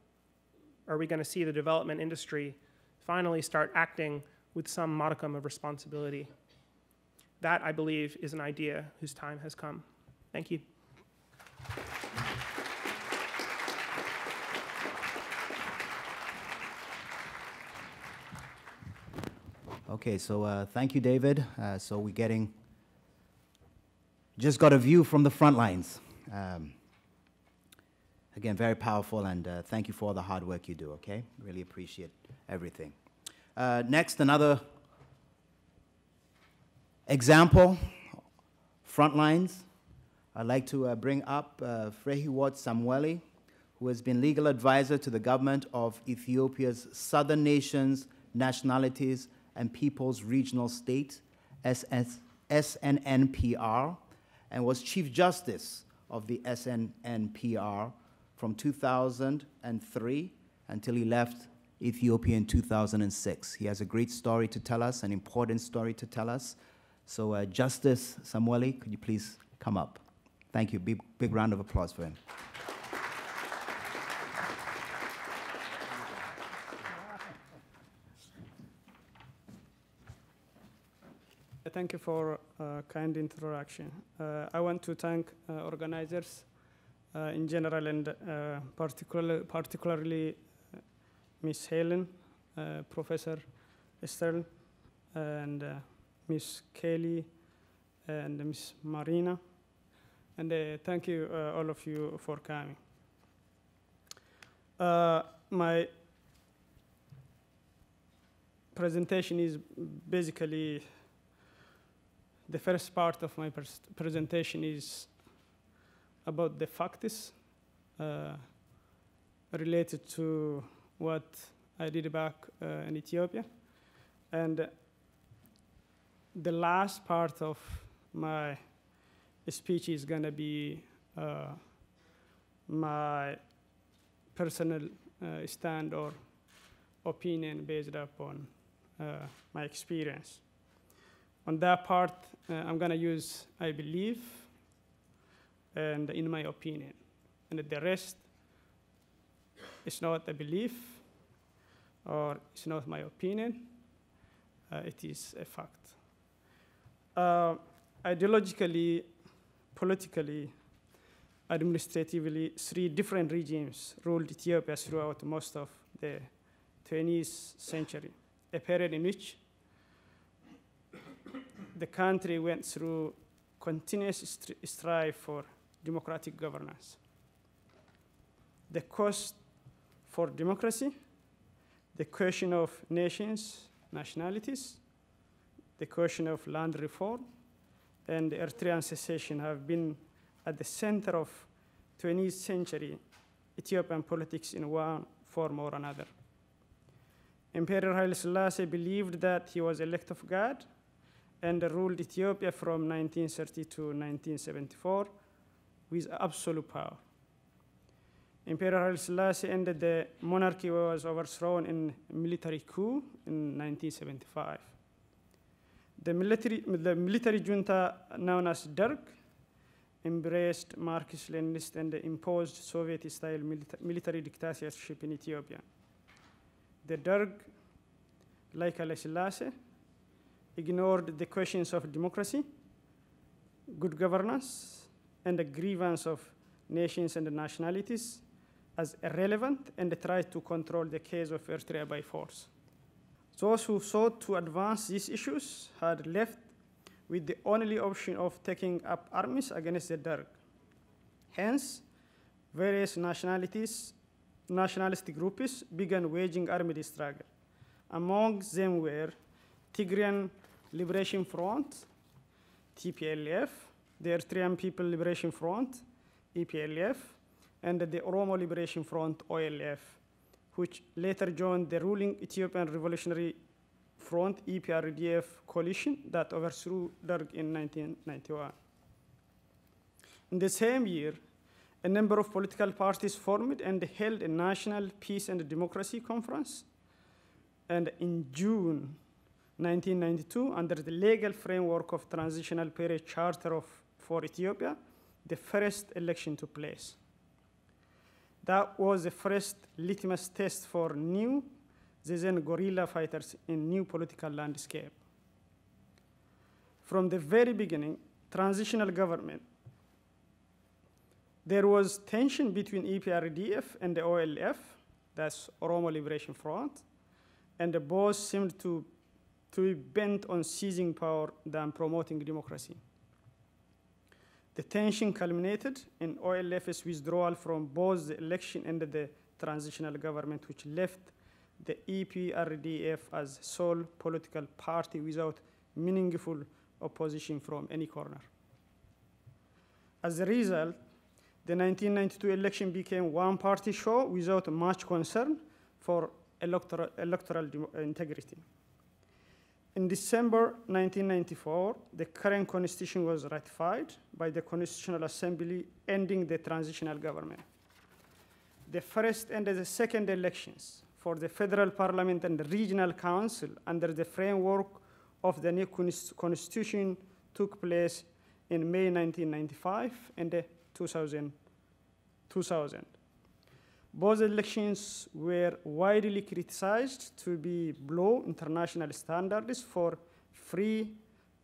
are we going to see the development industry finally start acting with some modicum of responsibility. That, I believe, is an idea whose time has come. Thank you. Okay, so thank you, David. So we're just got a view from the front lines. Again, very powerful, and thank you for all the hard work you do, okay? Really appreciate everything. Next, another example, front lines. I'd like to bring up Frehiywot Samueli, who has been legal advisor to the government of Ethiopia's Southern Nations, Nationalities, and Peoples Regional State, SNNPR, and was Chief Justice of the SNNPR from 2003 until he left Ethiopia in 2006. He has a great story to tell us, an important story to tell us. So Justice Samueli, could you please come up? Thank you. Big round of applause for him. Thank you for a kind introduction. I want to thank organizers in general and particularly Ms. Helen, Professor Estelle, and Ms. Kelly, and Ms. Marina. And thank you, all of you, for coming. My presentation is basically, the first part of my presentation is about the facts related to what I did back in Ethiopia. And the last part of my speech is going to be my personal stand or opinion based upon my experience. On that part, I'm going to use I believe and in my opinion. And the rest is not a belief or it's not my opinion. It is a fact. Ideologically, politically, administratively, 3 different regimes ruled Ethiopia throughout most of the 20th century, a period in which the country went through continuous strife for democratic governance. The cost for democracy, the question of nations, nationalities, the question of land reform, and the Eritrean secession have been at the center of 20th century Ethiopian politics in one form or another. Emperor Haile Selassie believed that he was elect of God and ruled Ethiopia from 1930 to 1974 with absolute power. Emperor Haile Selassie ended the monarchy was overthrown in military coup in 1975. The military junta known as DRG embraced Marxist-Leninist and imposed Soviet-style military dictatorship in Ethiopia. The DRG, like Haile Selassie, ignored the questions of democracy, good governance, and the grievance of nations and nationalities as irrelevant and tried to control the case of Eritrea by force. Those who sought to advance these issues had left with the only option of taking up arms against the DRG. Hence, various nationalistic groups began waging armed struggle. Among them were Tigrayan Liberation Front, TPLF, the Eritrean People Liberation Front, EPLF, and the Oromo Liberation Front, OLF, which later joined the ruling Ethiopian Revolutionary Front, EPRDF coalition that overthrew DRG in 1991. In the same year, a number of political parties formed and held a National Peace and Democracy Conference. And in June 1992, under the legal framework of Transitional Period Charter for Ethiopia, the first election took place. That was the first litmus test for the then guerrilla fighters in new political landscape. From the very beginning, transitional government, there was tension between EPRDF and the OLF, that's Oromo Liberation Front, and the both seemed to be bent on seizing power than promoting democracy. The tension culminated in OLF's withdrawal from both the election and the transitional government, which left the EPRDF as sole political party without meaningful opposition from any corner. As a result, the 1992 election became one-party show without much concern for electoral integrity. In December 1994, the current constitution was ratified by the Constitutional Assembly, ending the transitional government. the first and the second elections for the federal parliament and the regional council under the framework of the new constitution took place in May 1995 and 2000. Both elections were widely criticized to be below international standards for free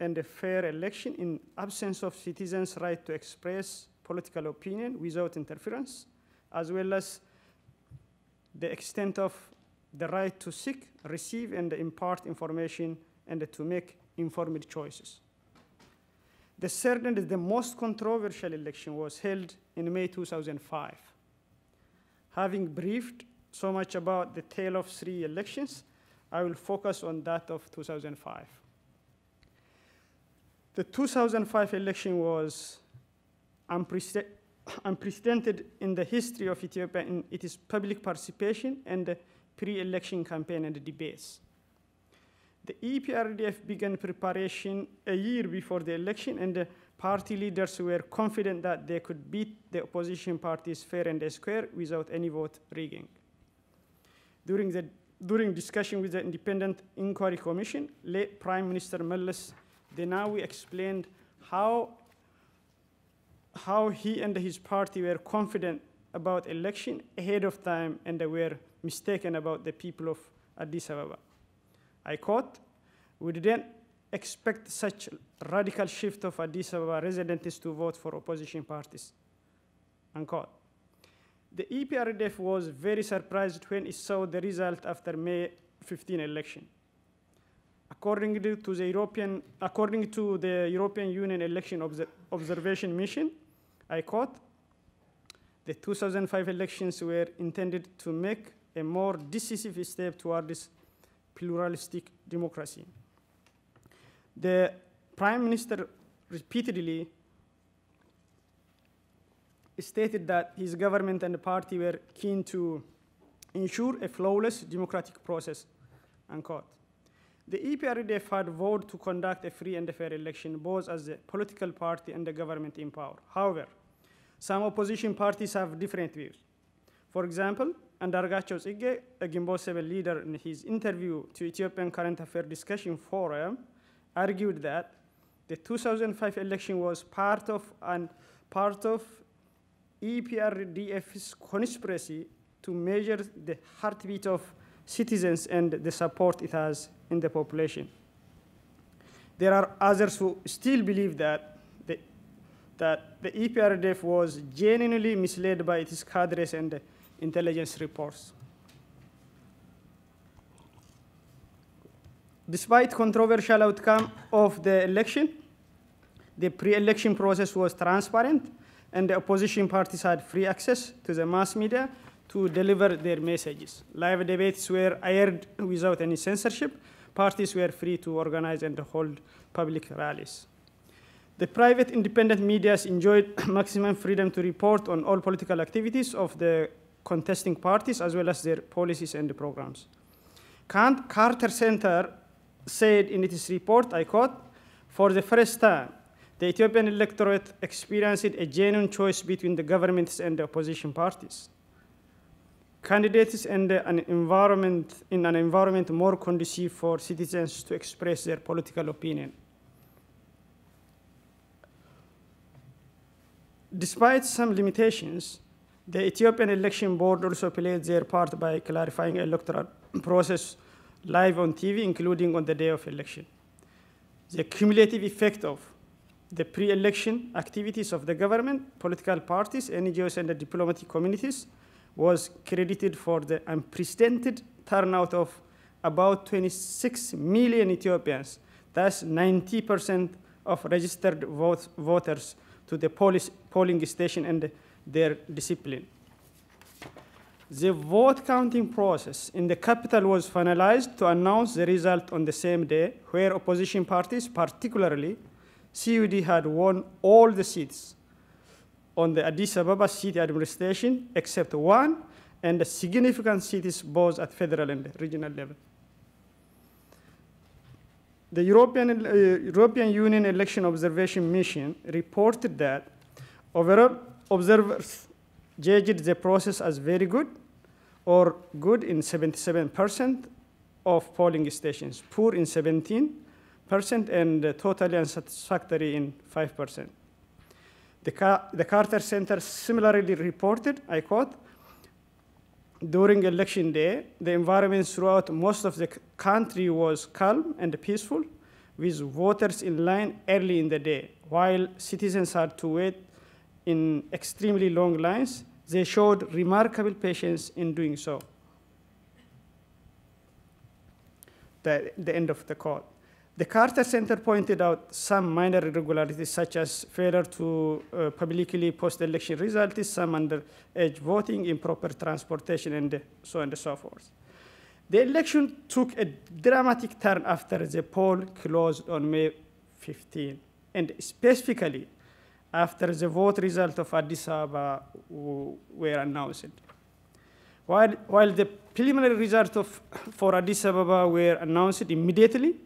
and a fair election in absence of citizens' right to express political opinion without interference, as well as the extent of the right to seek, receive, and impart information and to make informed choices. The third and the most controversial election was held in May 2005. Having briefed so much about the tale of three elections, I will focus on that of 2005. The 2005 election was unprecedented in the history of Ethiopia in its public participation and the pre-election campaign and debates. The EPRDF began preparation a year before the election, and the party leaders were confident that they could beat the opposition parties fair and square without any vote rigging. During discussion with the Independent Inquiry Commission, late Prime Minister Meles Zenawi explained how he and his party were confident about election ahead of time and they were mistaken about the people of Addis Ababa. I quote, "We didn't expect such radical shift of Addis Ababa residents to vote for opposition parties," unquote. The EPRDF was very surprised when it saw the result after May 15 election. According to the European Union Election Observation Mission, I quote, "The 2005 elections were intended to make a more decisive step towards pluralistic democracy." The Prime Minister repeatedly stated that his government and the party were keen to ensure a flawless democratic process, unquote. The EPRDF had vowed to conduct a free and fair election, both as a political party and the government in power. However, some opposition parties have different views. For example, Andargacho Tsige, a Gimbo 7 leader, in his interview to Ethiopian Current Affairs Discussion Forum, argued that the 2005 election was part of EPRDF's conspiracy to measure the heartbeat of citizens and the support it has in the population. There are others who still believe that the EPRDF was genuinely misled by its cadres and intelligence reports. Despite controversial outcome of the election, the pre-election process was transparent and the opposition parties had free access to the mass media to deliver their messages. Live debates were aired without any censorship. Parties were free to organize and hold public rallies. The private independent media enjoyed maximum freedom to report on all political activities of the contesting parties as well as their policies and programs. Carter Center said in its report, I quote, "For the first time, the Ethiopian electorate experienced a genuine choice between the governments and the opposition parties. Candidates and an environment more conducive for citizens to express their political opinion." Despite some limitations, the Ethiopian Election Board also played their part by clarifying electoral process live on TV, including on the day of election. The cumulative effect of the pre-election activities of the government, political parties, NGOs, and the diplomatic communities was credited for the unprecedented turnout of about 26 million Ethiopians, thus 90% of registered voters to the polling station and their discipline. The vote counting process in the capital was finalized to announce the result on the same day, where opposition parties, particularly CUD, had won all the seats on the Addis Ababa city administration except one, and the significant cities both at federal and regional level. The European Union Election Observation Mission reported that overall observers judged the process as very good or good in 77% of polling stations, poor in 17%, and totally unsatisfactory in 5%. The Carter Center similarly reported, I quote, during election day, the environment throughout most of the country was calm and peaceful, with voters in line early in the day. While citizens had to wait in extremely long lines, they showed remarkable patience in doing so. The end of the quote. The Carter Center pointed out some minor irregularities, such as failure to publicly post election results, some underage voting, improper transportation, and so on and so forth. The election took a dramatic turn after the poll closed on May 15, and specifically after the vote result of Addis Ababa were announced. While the preliminary results for Addis Ababa were announced immediately,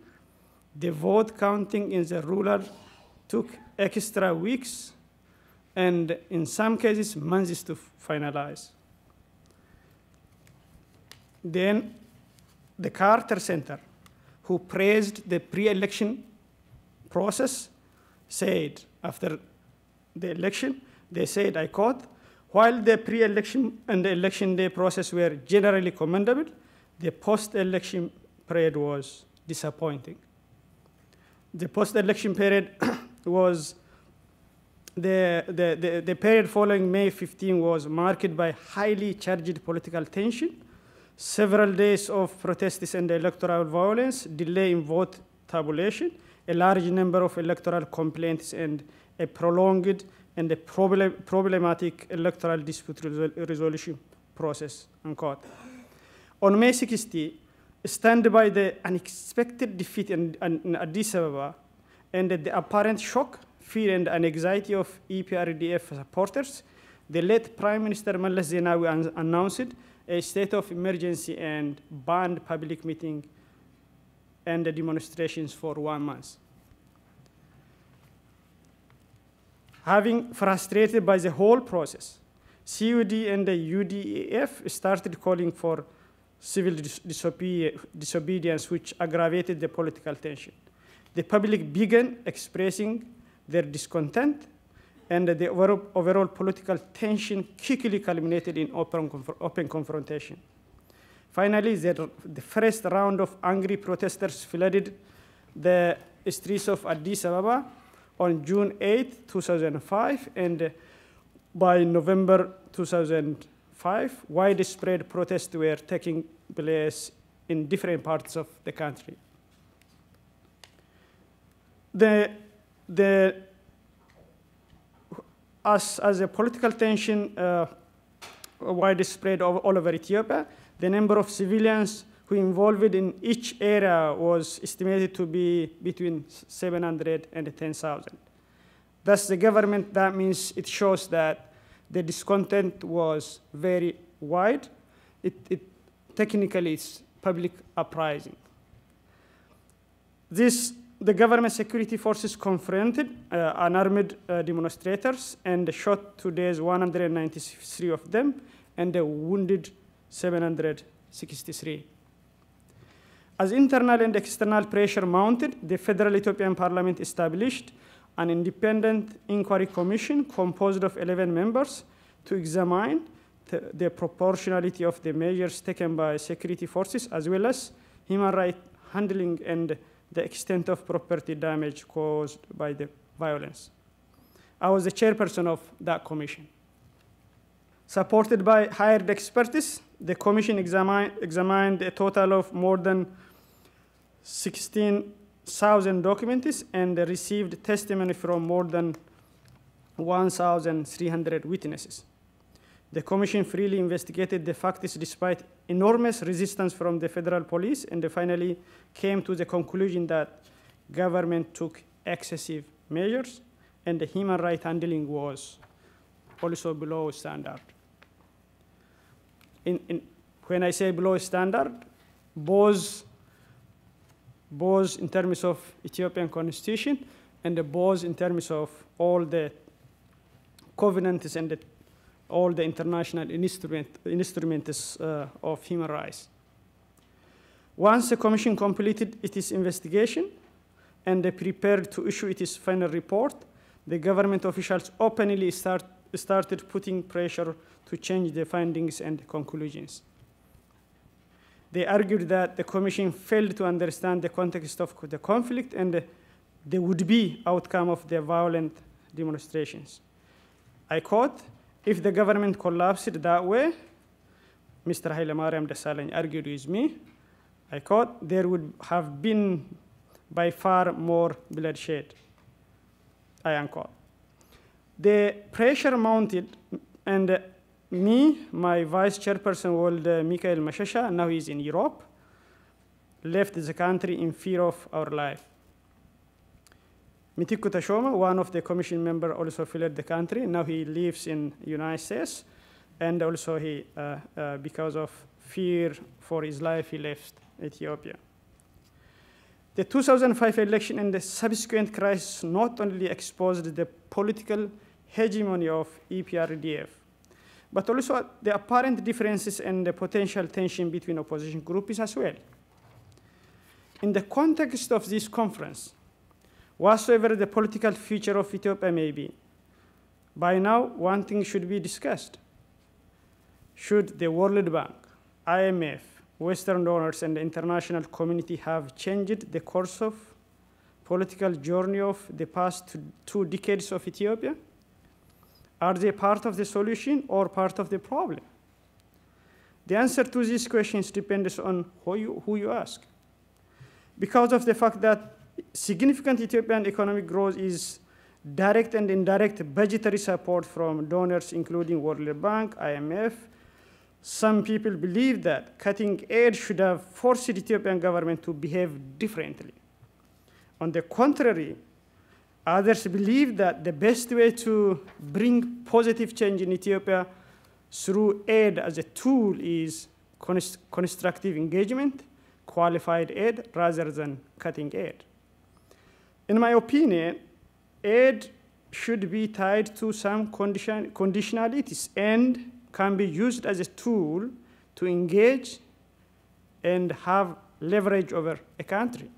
the vote counting in the rural took extra weeks and in some cases months to finalize. Then the Carter Center, who praised the pre-election process, said after the election, they said, I quote, while the pre-election and the election day process were generally commendable, the post-election period was disappointing. The post-election period was, the period following May 15 was marked by highly charged political tension, several days of protests and electoral violence, delay in vote tabulation, a large number of electoral complaints, and a prolonged and a problematic electoral dispute resolution process, unquote. On May 60, stunned by the unexpected defeat in Addis Ababa and the apparent shock, fear, and anxiety of EPRDF supporters, the late Prime Minister Meles Zenawi announced a state of emergency and banned public meetings and demonstrations for 1 month. Having frustrated by the whole process, CUD and the UDF started calling for civil disobedience, which aggravated the political tension. The public began expressing their discontent, and the overall political tension quickly culminated in open confrontation. Finally, the first round of angry protesters flooded the streets of Addis Ababa on June 8, 2005, and by November 2005, widespread protests were taking place in different parts of the country. As a political tension widespread all over Ethiopia, the number of civilians who involved in each area was estimated to be between 700 and 10,000. Thus, the government, that means it shows that the discontent was very wide. It technically is public uprising. The government security forces confronted unarmed demonstrators and shot to death 193 of them and wounded 763. As internal and external pressure mounted, the Federal Ethiopian Parliament established an independent inquiry commission composed of 11 members to examine the proportionality of the measures taken by security forces, as well as human rights handling and the extent of property damage caused by the violence. I was the chairperson of that commission. Supported by hired experts, the commission examined a total of more than 16,000 documents and received testimony from more than 1,300 witnesses. The commission freely investigated the facts despite enormous resistance from the federal police, and finally came to the conclusion that government took excessive measures and the human rights handling was also below standard. When I say below standard, both in terms of Ethiopian constitution and both in terms of all the covenants and the all the international instruments of human rights. Once the Commission completed its investigation and prepared to issue its final report, the government officials openly started putting pressure to change the findings and conclusions. They argued that the Commission failed to understand the context of the conflict and the would-be outcome of the violent demonstrations. I quote, "If the government collapsed that way," Mr. Hailemariam Desalegn argued with me, I quote, "there would have been by far more bloodshed," I unquote. The pressure mounted, and me, my vice chairperson, Mikhail Mashasha, now he's in Europe, left the country in fear of our life. Mitiku Tashoma, one of the commission members, also fled the country. Now he lives in the United States, and also he, because of fear for his life, he left Ethiopia. The 2005 election and the subsequent crisis not only exposed the political hegemony of EPRDF, but also the apparent differences and the potential tension between opposition groups as well. In the context of this conference, whatsoever the political future of Ethiopia may be, by now one thing should be discussed. Should the World Bank, IMF, Western donors, and the international community have changed the course of political journey of the past two decades of Ethiopia? Are they part of the solution or part of the problem? The answer to these questions depends on who you ask. Because of the fact that significant Ethiopian economic growth is direct and indirect budgetary support from donors, including World Bank, IMF, some people believe that cutting aid should have forced the Ethiopian government to behave differently. On the contrary, others believe that the best way to bring positive change in Ethiopia through aid as a tool is constructive engagement, qualified aid, rather than cutting aid. In my opinion, aid should be tied to some conditionalities and can be used as a tool to engage and have leverage over a country.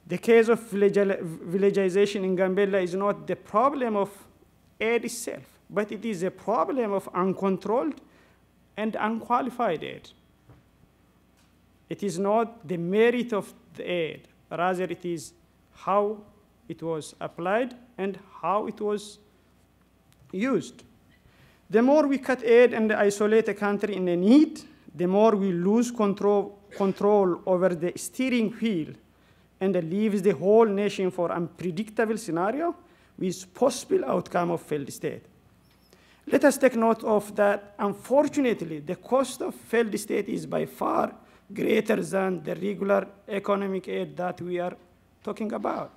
The case of villagization in Gambella is not the problem of aid itself, but it is a problem of uncontrolled and unqualified aid. It is not the merit of the aid, rather it is how it was applied and how it was used. The more we cut aid and isolate a country in a need, the more we lose control over the steering wheel and leaves the whole nation for unpredictable scenario with possible outcome of failed state. Let us take note of that. Unfortunately, the cost of failed state is by far greater than the regular economic aid that we are talking about.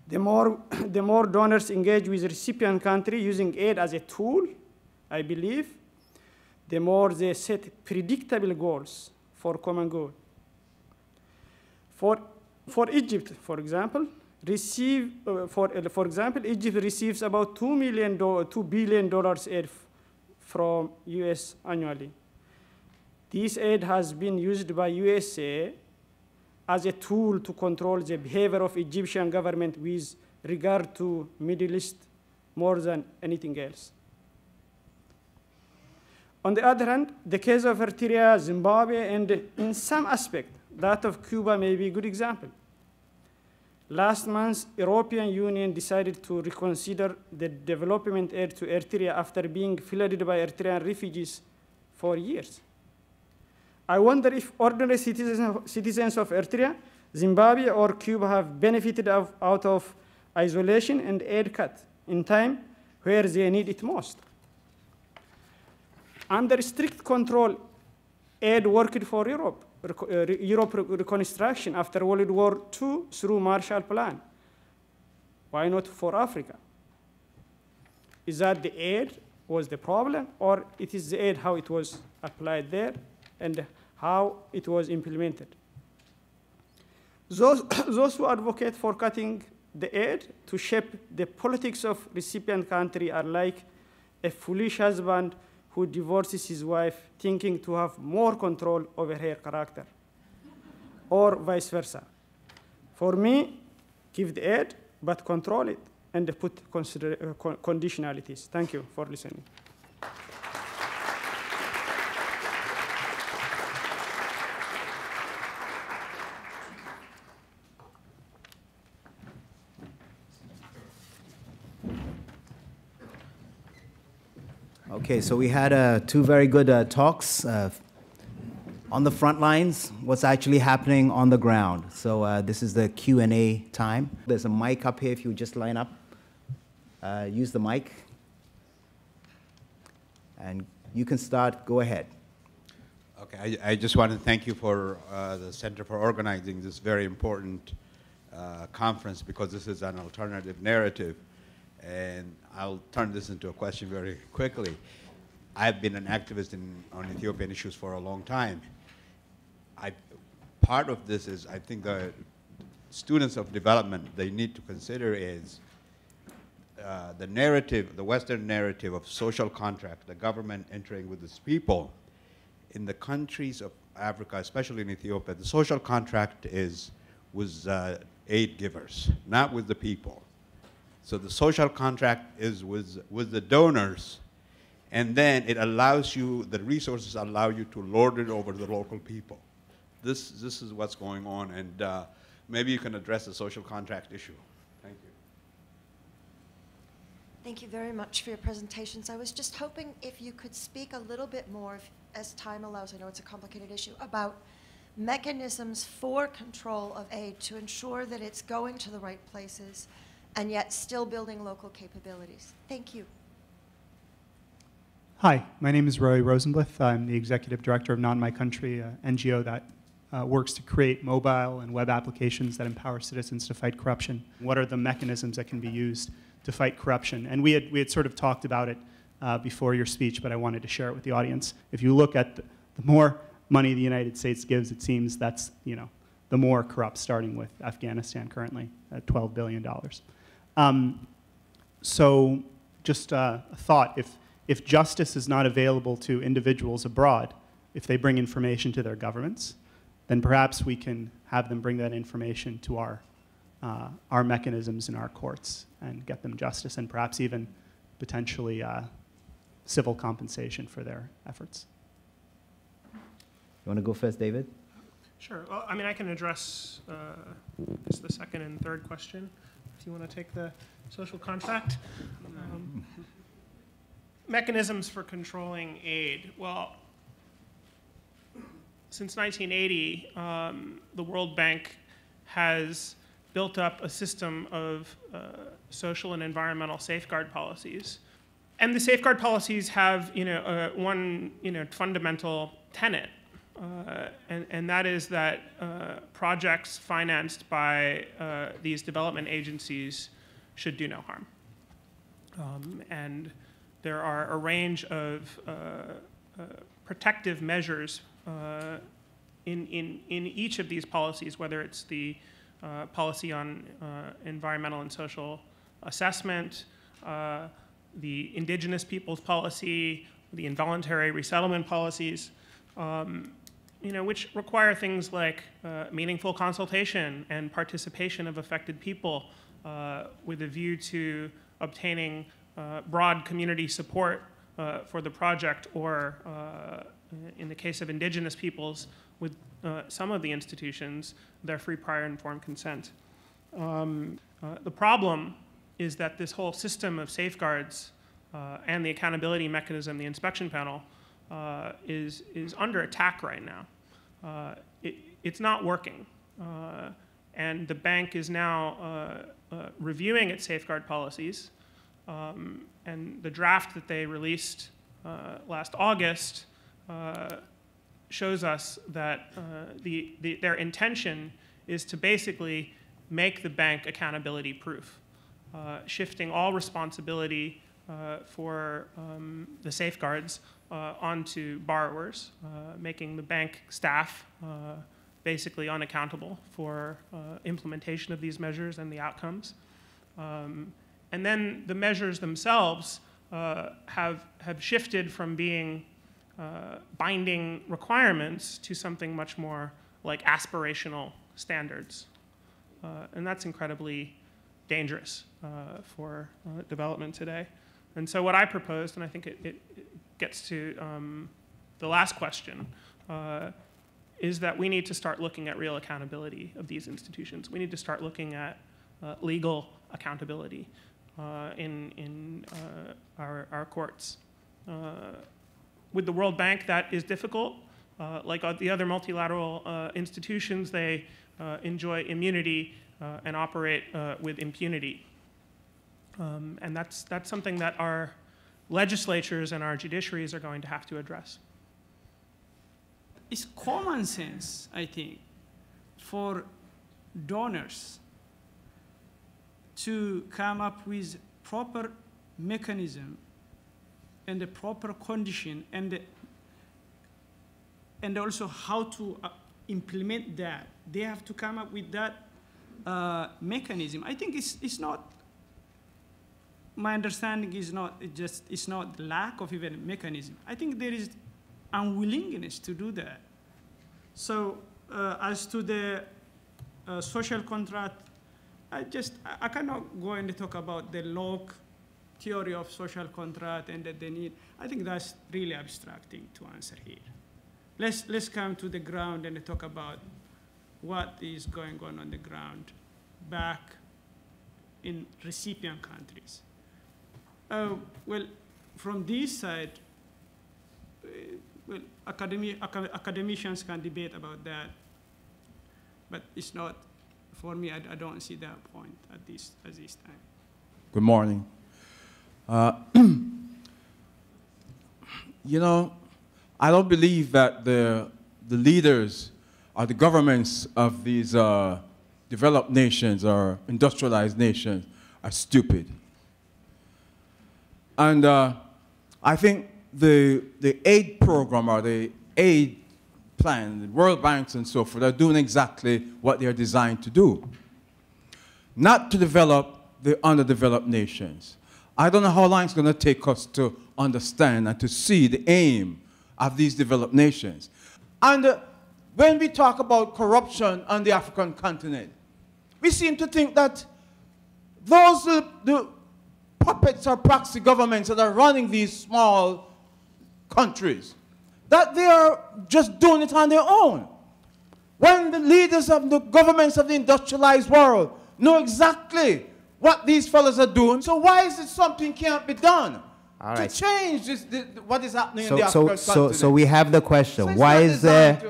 The more donors engage with the recipient country using aid as a tool, I believe, the more they set predictable goals for common good. For Egypt, for example, Egypt receives about $2 billion aid from US annually. This aid has been used by USA as a tool to control the behavior of Egyptian government with regard to Middle East more than anything else. On the other hand, the case of Eritrea, Zimbabwe, and in some aspect, that of Cuba may be a good example. Last month, European Union decided to reconsider the development aid to Eritrea after being flooded by Eritrean refugees for years. I wonder if ordinary citizens of Eritrea, Zimbabwe, or Cuba have benefited out of isolation and aid cut in time where they need it most. Under strict control, aid worked for Europe reconstruction after World War II through Marshall Plan. Why not for Africa? Is that the aid was the problem, or it is the aid how it was applied there and how it was implemented? Those who advocate for cutting the aid to shape the politics of recipient country are like a foolish husband who divorces his wife thinking to have more control over her character, or vice versa. For me, give the aid, but control it, and put conditionalities. Thank you for listening. Okay, so we had two very good talks on the front lines, what's actually happening on the ground. So this is the Q&A time. There's a mic up here if you would just line up. Use the mic. And you can start. Go ahead. Okay, I just want to thank you for the Center for organizing this very important conference, because this is an alternative narrative. And I'll turn this into a question very quickly. I've been an activist on Ethiopian issues for a long time. Part of this is, I think the students of development, they need to consider is the narrative, the Western narrative of social contract, the government entering with its people. In the countries of Africa, especially in Ethiopia, the social contract is with aid givers, not with the people. So the social contract is with the donors, and then it allows you, the resources allow you to lord it over the local people. This is what's going on, and maybe you can address the social contract issue. Thank you. Thank you very much for your presentations. I was just hoping if you could speak a little bit more, as time allows, I know it's a complicated issue, about mechanisms for control of aid to ensure that it's going to the right places and yet still building local capabilities. Thank you. Hi, my name is Roy Rosenblith. I'm the executive director of Not My Country, an NGO that works to create mobile and web applications that empower citizens to fight corruption. What are the mechanisms that can be used to fight corruption? And we had sort of talked about it before your speech, but I wanted to share it with the audience. If you look at the more money the United States gives, it seems that's, the more corrupt, starting with Afghanistan currently at $12 billion. So just a thought, if justice is not available to individuals abroad, if they bring information to their governments, then perhaps we can have them bring that information to our mechanisms in our courts and get them justice, and perhaps even potentially civil compensation for their efforts. You want to go first, David? Sure. Well, I mean, I can address just the second and third question, if you want to take the social contract. Mechanisms for controlling aid. Well, since 1980, the World Bank has built up a system of social and environmental safeguard policies. And the safeguard policies have one fundamental tenet, and that is that projects financed by these development agencies should do no harm. And there are a range of protective measures in each of these policies, whether it's the policy on environmental and social assessment, the indigenous peoples policy, the involuntary resettlement policies, which require things like meaningful consultation and participation of affected people with a view to obtaining broad community support for the project, or in the case of indigenous peoples, with some of the institutions, their free, prior, informed consent. The problem is that this whole system of safeguards and the accountability mechanism, the inspection panel, is under attack right now. It's not working. And the bank is now reviewing its safeguard policies. And the draft that they released last August shows us that their intention is to basically make the bank accountability proof, shifting all responsibility for the safeguards onto borrowers, making the bank staff basically unaccountable for implementation of these measures and the outcomes. And then the measures themselves have shifted from being binding requirements to something much more like aspirational standards. And that's incredibly dangerous for development today. And so what I proposed, and I think it gets to the last question, is that we need to start looking at real accountability of these institutions. We need to start looking at legal accountability in our courts. With the World Bank, that is difficult. Like the other multilateral institutions, they enjoy immunity and operate with impunity. And that's something that our legislatures and our judiciaries are going to have to address. It's common sense, I think, for donors to come up with proper mechanism and the proper condition and also how to implement that. They have to come up with that mechanism. I think it's not, my understanding is not it's not lack of even a mechanism. I think there is unwillingness to do that. So as to the social contract, I cannot go and talk about the Locke theory of social contract and that they need. I think that's really abstracting to answer here. Let's come to the ground and talk about what is going on the ground back in recipient countries. Well, from this side, well, academicians can debate about that, but it's not, for me, I don't see that point at this time. Good morning. You know, I don't believe that the leaders or the governments of these developed nations or industrialized nations are stupid. And I think the aid program or the aid plan, the World Banks and so forth, are doing exactly what they're designed to do. Not to develop the underdeveloped nations. I don't know how long it's going to take us to understand and to see the aim of these developed nations. And when we talk about corruption on the African continent, we seem to think that those the puppets or proxy governments that are running these small countries, that they are just doing it on their own. When the leaders of the governments of the industrialized world know exactly what these fellows are doing, so why is it something can't be done to change what is happening in the African continent? So we have the question, so why is there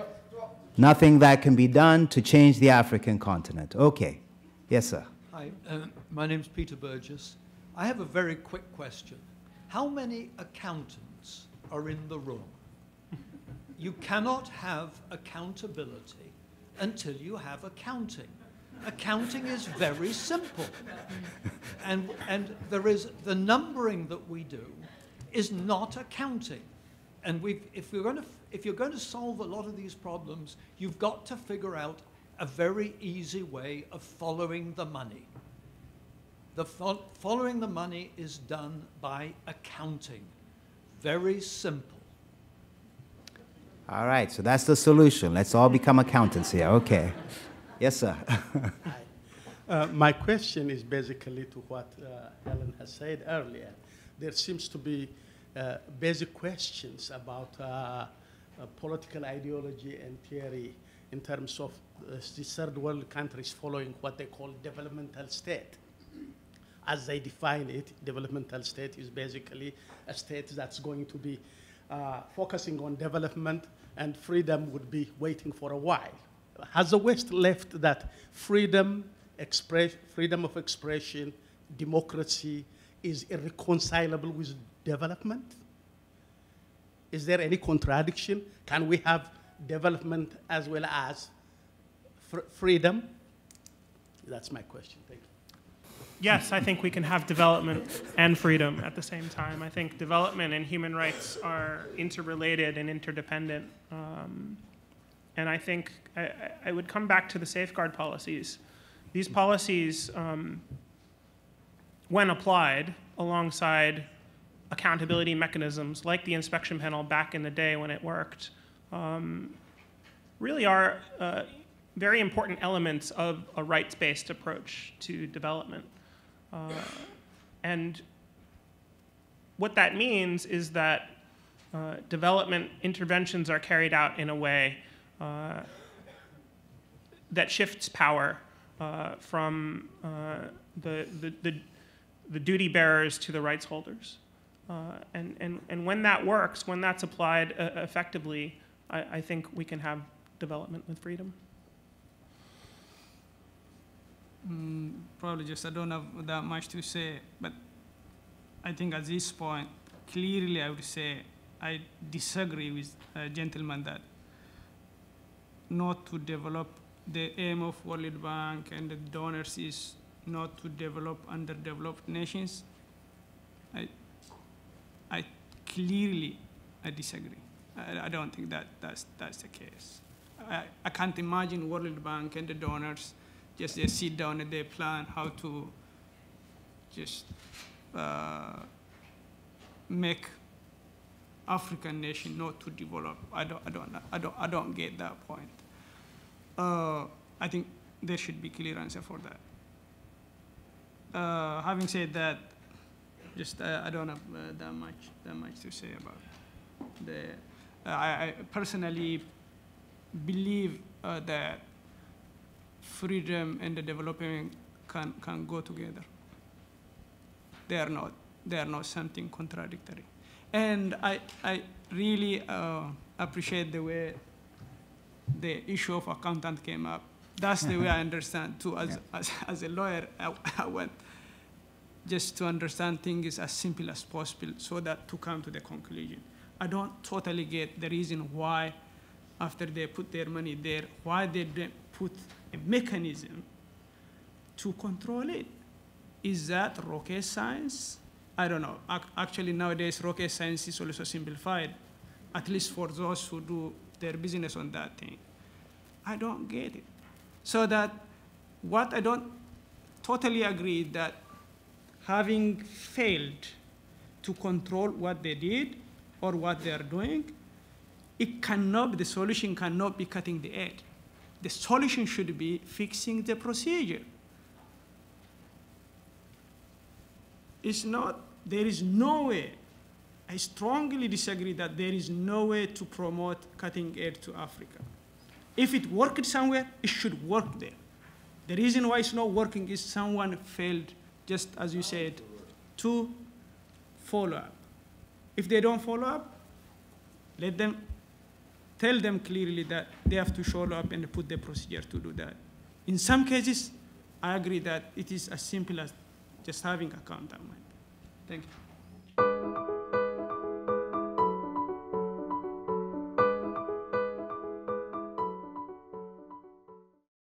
nothing that can be done to change the African continent? Okay. Yes, sir. Hi, my name's Peter Burgess. I have a very quick question. How many accountants are in the room? You cannot have accountability until you have accounting. Accounting is very simple. And there is, the numbering that we do is not accounting. And if you're going to solve a lot of these problems, you've got to figure out a very easy way of following the money. Following the money is done by accounting. Very simple. All right, so that's the solution. Let's all become accountants here. Okay. Yes, sir. My question is basically to what Helen has said earlier. There seems to be basic questions about political ideology and theory in terms of the third world countries following what they call developmental state. As they define it, developmental state is basically a state that's going to be focusing on development, and freedom would be waiting for a while. Has the West left that freedom of expression, democracy is irreconcilable with development? Is there any contradiction? Can we have development as well as freedom? That's my question. Thank you. Yes, I think we can have development and freedom at the same time. I think development and human rights are interrelated and interdependent. And I think I would come back to the safeguard policies. These policies, when applied alongside accountability mechanisms like the inspection panel back in the day when it worked really are very important elements of a rights-based approach to development. And what that means is that development interventions are carried out in a way that shifts power from the duty bearers to the rights holders. And when that works, when that's applied effectively, I think we can have development with freedom. Probably just I don't have that much to say, but I think at this point, clearly I would say I disagree with a gentleman that not to develop the aim of World Bank and the donors is not to develop underdeveloped nations. I clearly disagree. I don't think that's the case. I can't imagine World Bank and the donors just they sit down and they plan how to just make African nation not to develop. I don't get that point. I think there should be clear answer for that. Having said that, just I don't have that much to say about the. I personally believe that freedom and the development can go together. They are not something contradictory. And I really appreciate the way the issue of accountant came up. That's the way I understand too. As a lawyer, I want just to understand things as simple as possible so that to come to the conclusion. I don't totally get the reason why, after they put their money there, why they didn't put a mechanism to control it. Is that rocket science? I don't know. Actually, nowadays, rocket science is also simplified, at least for those who do their business on that thing. I don't get it. So that what I don't totally agree that having failed to control what they did or what they are doing, the solution cannot be cutting the aid. The solution should be fixing the procedure. It's not, there is no way, I strongly disagree that there is no way to promote cutting aid to Africa. If it worked somewhere, it should work there. The reason why it's not working is someone failed, just as you said, to follow up. If they don't follow up, tell them clearly that they have to show up and put the procedure to do that. In some cases, I agree that it is as simple as just having a count. Thank you.